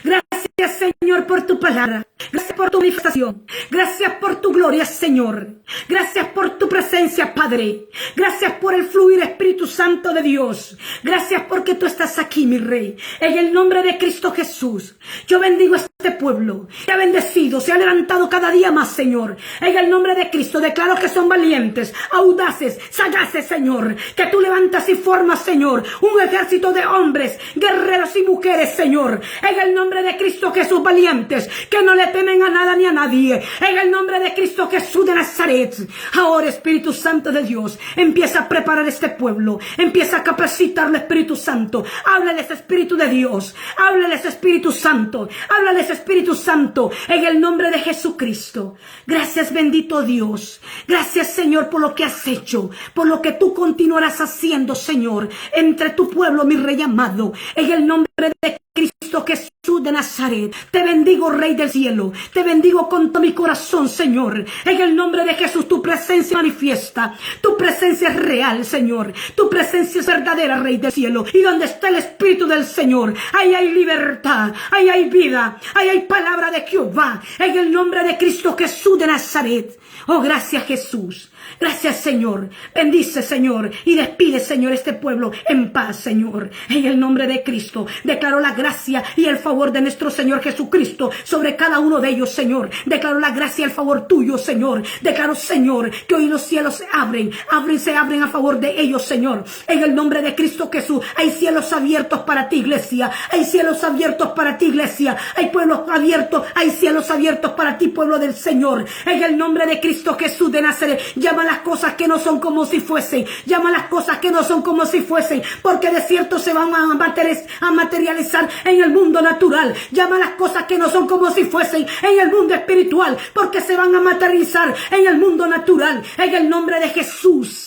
Gracias, Señor, por tu palabra. Gracias por tu manifestación. Gracias por tu gloria, Señor. Gracias por tu presencia, Padre. Gracias por el fluir, Espíritu Santo de Dios. Gracias porque tú estás aquí, mi Rey. En el nombre de Cristo Jesús, yo bendigo a este pueblo. Se ha bendecido, se ha levantado cada día más, Señor. En el nombre de Cristo declaro que son valientes, audaces, sagaces, Señor. Que tú levantas y formas, Señor, un ejército de hombres, guerreros y mujeres, Señor. En el nombre de Cristo Jesús, valientes, que no le temen a nada ni a nadie. En el nombre de Cristo Jesús de Nazaret. Ahora, Espíritu Santo de Dios, empieza a preparar este pueblo. Empieza a capacitarlo, Espíritu Santo. Háblales, Espíritu de Dios. Háblales, Espíritu Santo. Háblales, Espíritu Santo. En el nombre de Jesucristo. Gracias, bendito Dios. Gracias, Señor, por lo que has hecho. Por lo que tú continuarás haciendo, Señor, entre tu pueblo, mi Rey amado. En el nombre de Cristo Jesús de Nazaret. Te bendigo, Rey del cielo. Te bendigo con todo mi corazón, Señor. En el nombre de Jesús, tu presencia manifiesta. Tu presencia es real, Señor. Tu presencia es verdadera, Rey del cielo. Y donde está el Espíritu del Señor, ahí hay libertad, ahí hay vida, ahí hay palabra de Jehová. En el nombre de Cristo Jesús de Nazaret. Oh, gracias, Jesús. Gracias, Señor. Bendice, Señor, y despide, Señor, este pueblo en paz, Señor. En el nombre de Cristo, declaro la gracia y el favor de nuestro Señor Jesucristo sobre cada uno de ellos, Señor. Declaro la gracia y el favor tuyo, Señor. Declaro, Señor, que hoy los cielos se abren a favor de ellos, Señor. En el nombre de Cristo Jesús, hay cielos abiertos para ti, iglesia. Hay cielos abiertos para ti, iglesia. Hay pueblos abiertos, hay cielos abiertos para ti, pueblo del Señor. En el nombre de Cristo Jesús de Nazaret, llama las cosas que no son como si fuesen. Llama las cosas que no son como si fuesen, porque de cierto se van a materializar en el mundo natural. Llama las cosas que no son como si fuesen en el mundo espiritual, porque se van a materializar en el mundo natural. En el nombre de Jesús.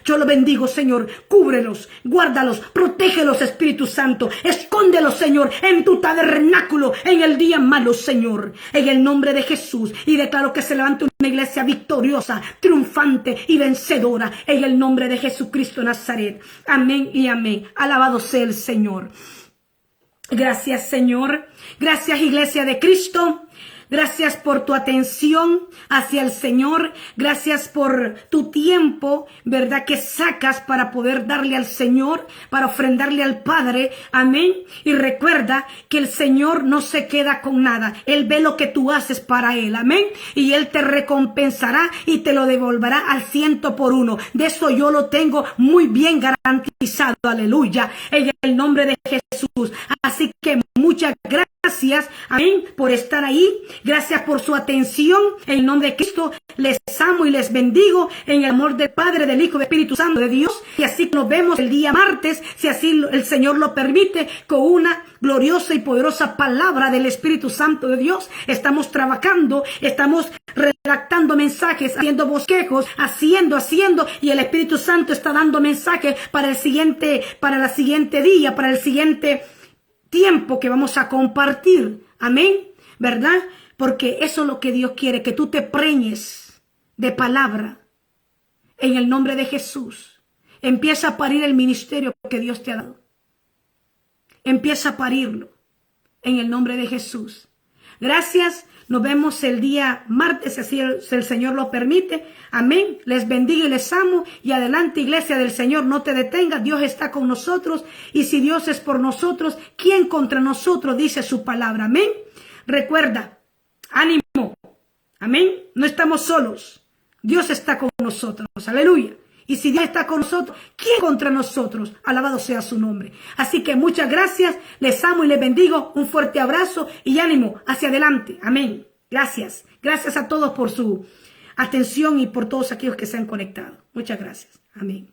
Yo lo bendigo, Señor. Cúbrelos, guárdalos, protégelos, Espíritu Santo. Escóndelos, Señor, en tu tabernáculo en el día malo, Señor. En el nombre de Jesús. Y declaro que se levante una iglesia victoriosa, triunfante y vencedora. En el nombre de Jesucristo Nazaret. Amén y amén. Alabado sea el Señor. Gracias, Señor. Gracias, iglesia de Cristo. Gracias por tu atención hacia el Señor. Gracias por tu tiempo, ¿verdad? Que sacas para poder darle al Señor, para ofrendarle al Padre. Amén. Y recuerda que el Señor no se queda con nada. Él ve lo que tú haces para Él. Amén. Y Él te recompensará y te lo devolverá al 100%. De eso yo lo tengo muy bien garantizado. Aleluya. En el nombre de Jesús. Así que muchas gracias, amén, por estar ahí. Gracias por su atención. En el nombre de Cristo les amo y les bendigo en el amor del Padre, del Hijo, del Espíritu Santo de Dios. Y así nos vemos el día martes, si así el Señor lo permite, con una gloriosa y poderosa palabra del Espíritu Santo de Dios. Estamos trabajando, estamos redactando mensajes, haciendo bosquejos, haciendo, y el Espíritu Santo está dando mensajes para la siguiente día, para el siguiente tiempo que vamos a compartir. Amén, ¿verdad? Porque eso es lo que Dios quiere, que tú te preñes de palabra en el nombre de Jesús. Empieza a parir el ministerio que Dios te ha dado. Empieza a parirlo en el nombre de Jesús. Gracias. Nos vemos el día martes, si el Señor lo permite. Amén. Les bendiga y les amo. Y adelante, iglesia del Señor, no te detengas. Dios está con nosotros. Y si Dios es por nosotros, ¿quién contra nosotros? Dice su palabra. Amén. Recuerda, ánimo. Amén. No estamos solos. Dios está con nosotros. Aleluya. Y si Dios está con nosotros, ¿quién contra nosotros? Alabado sea su nombre. Así que muchas gracias, les amo y les bendigo. Un fuerte abrazo y ánimo hacia adelante. Amén. Gracias. Gracias a todos por su atención y por todos aquellos que se han conectado. Muchas gracias. Amén.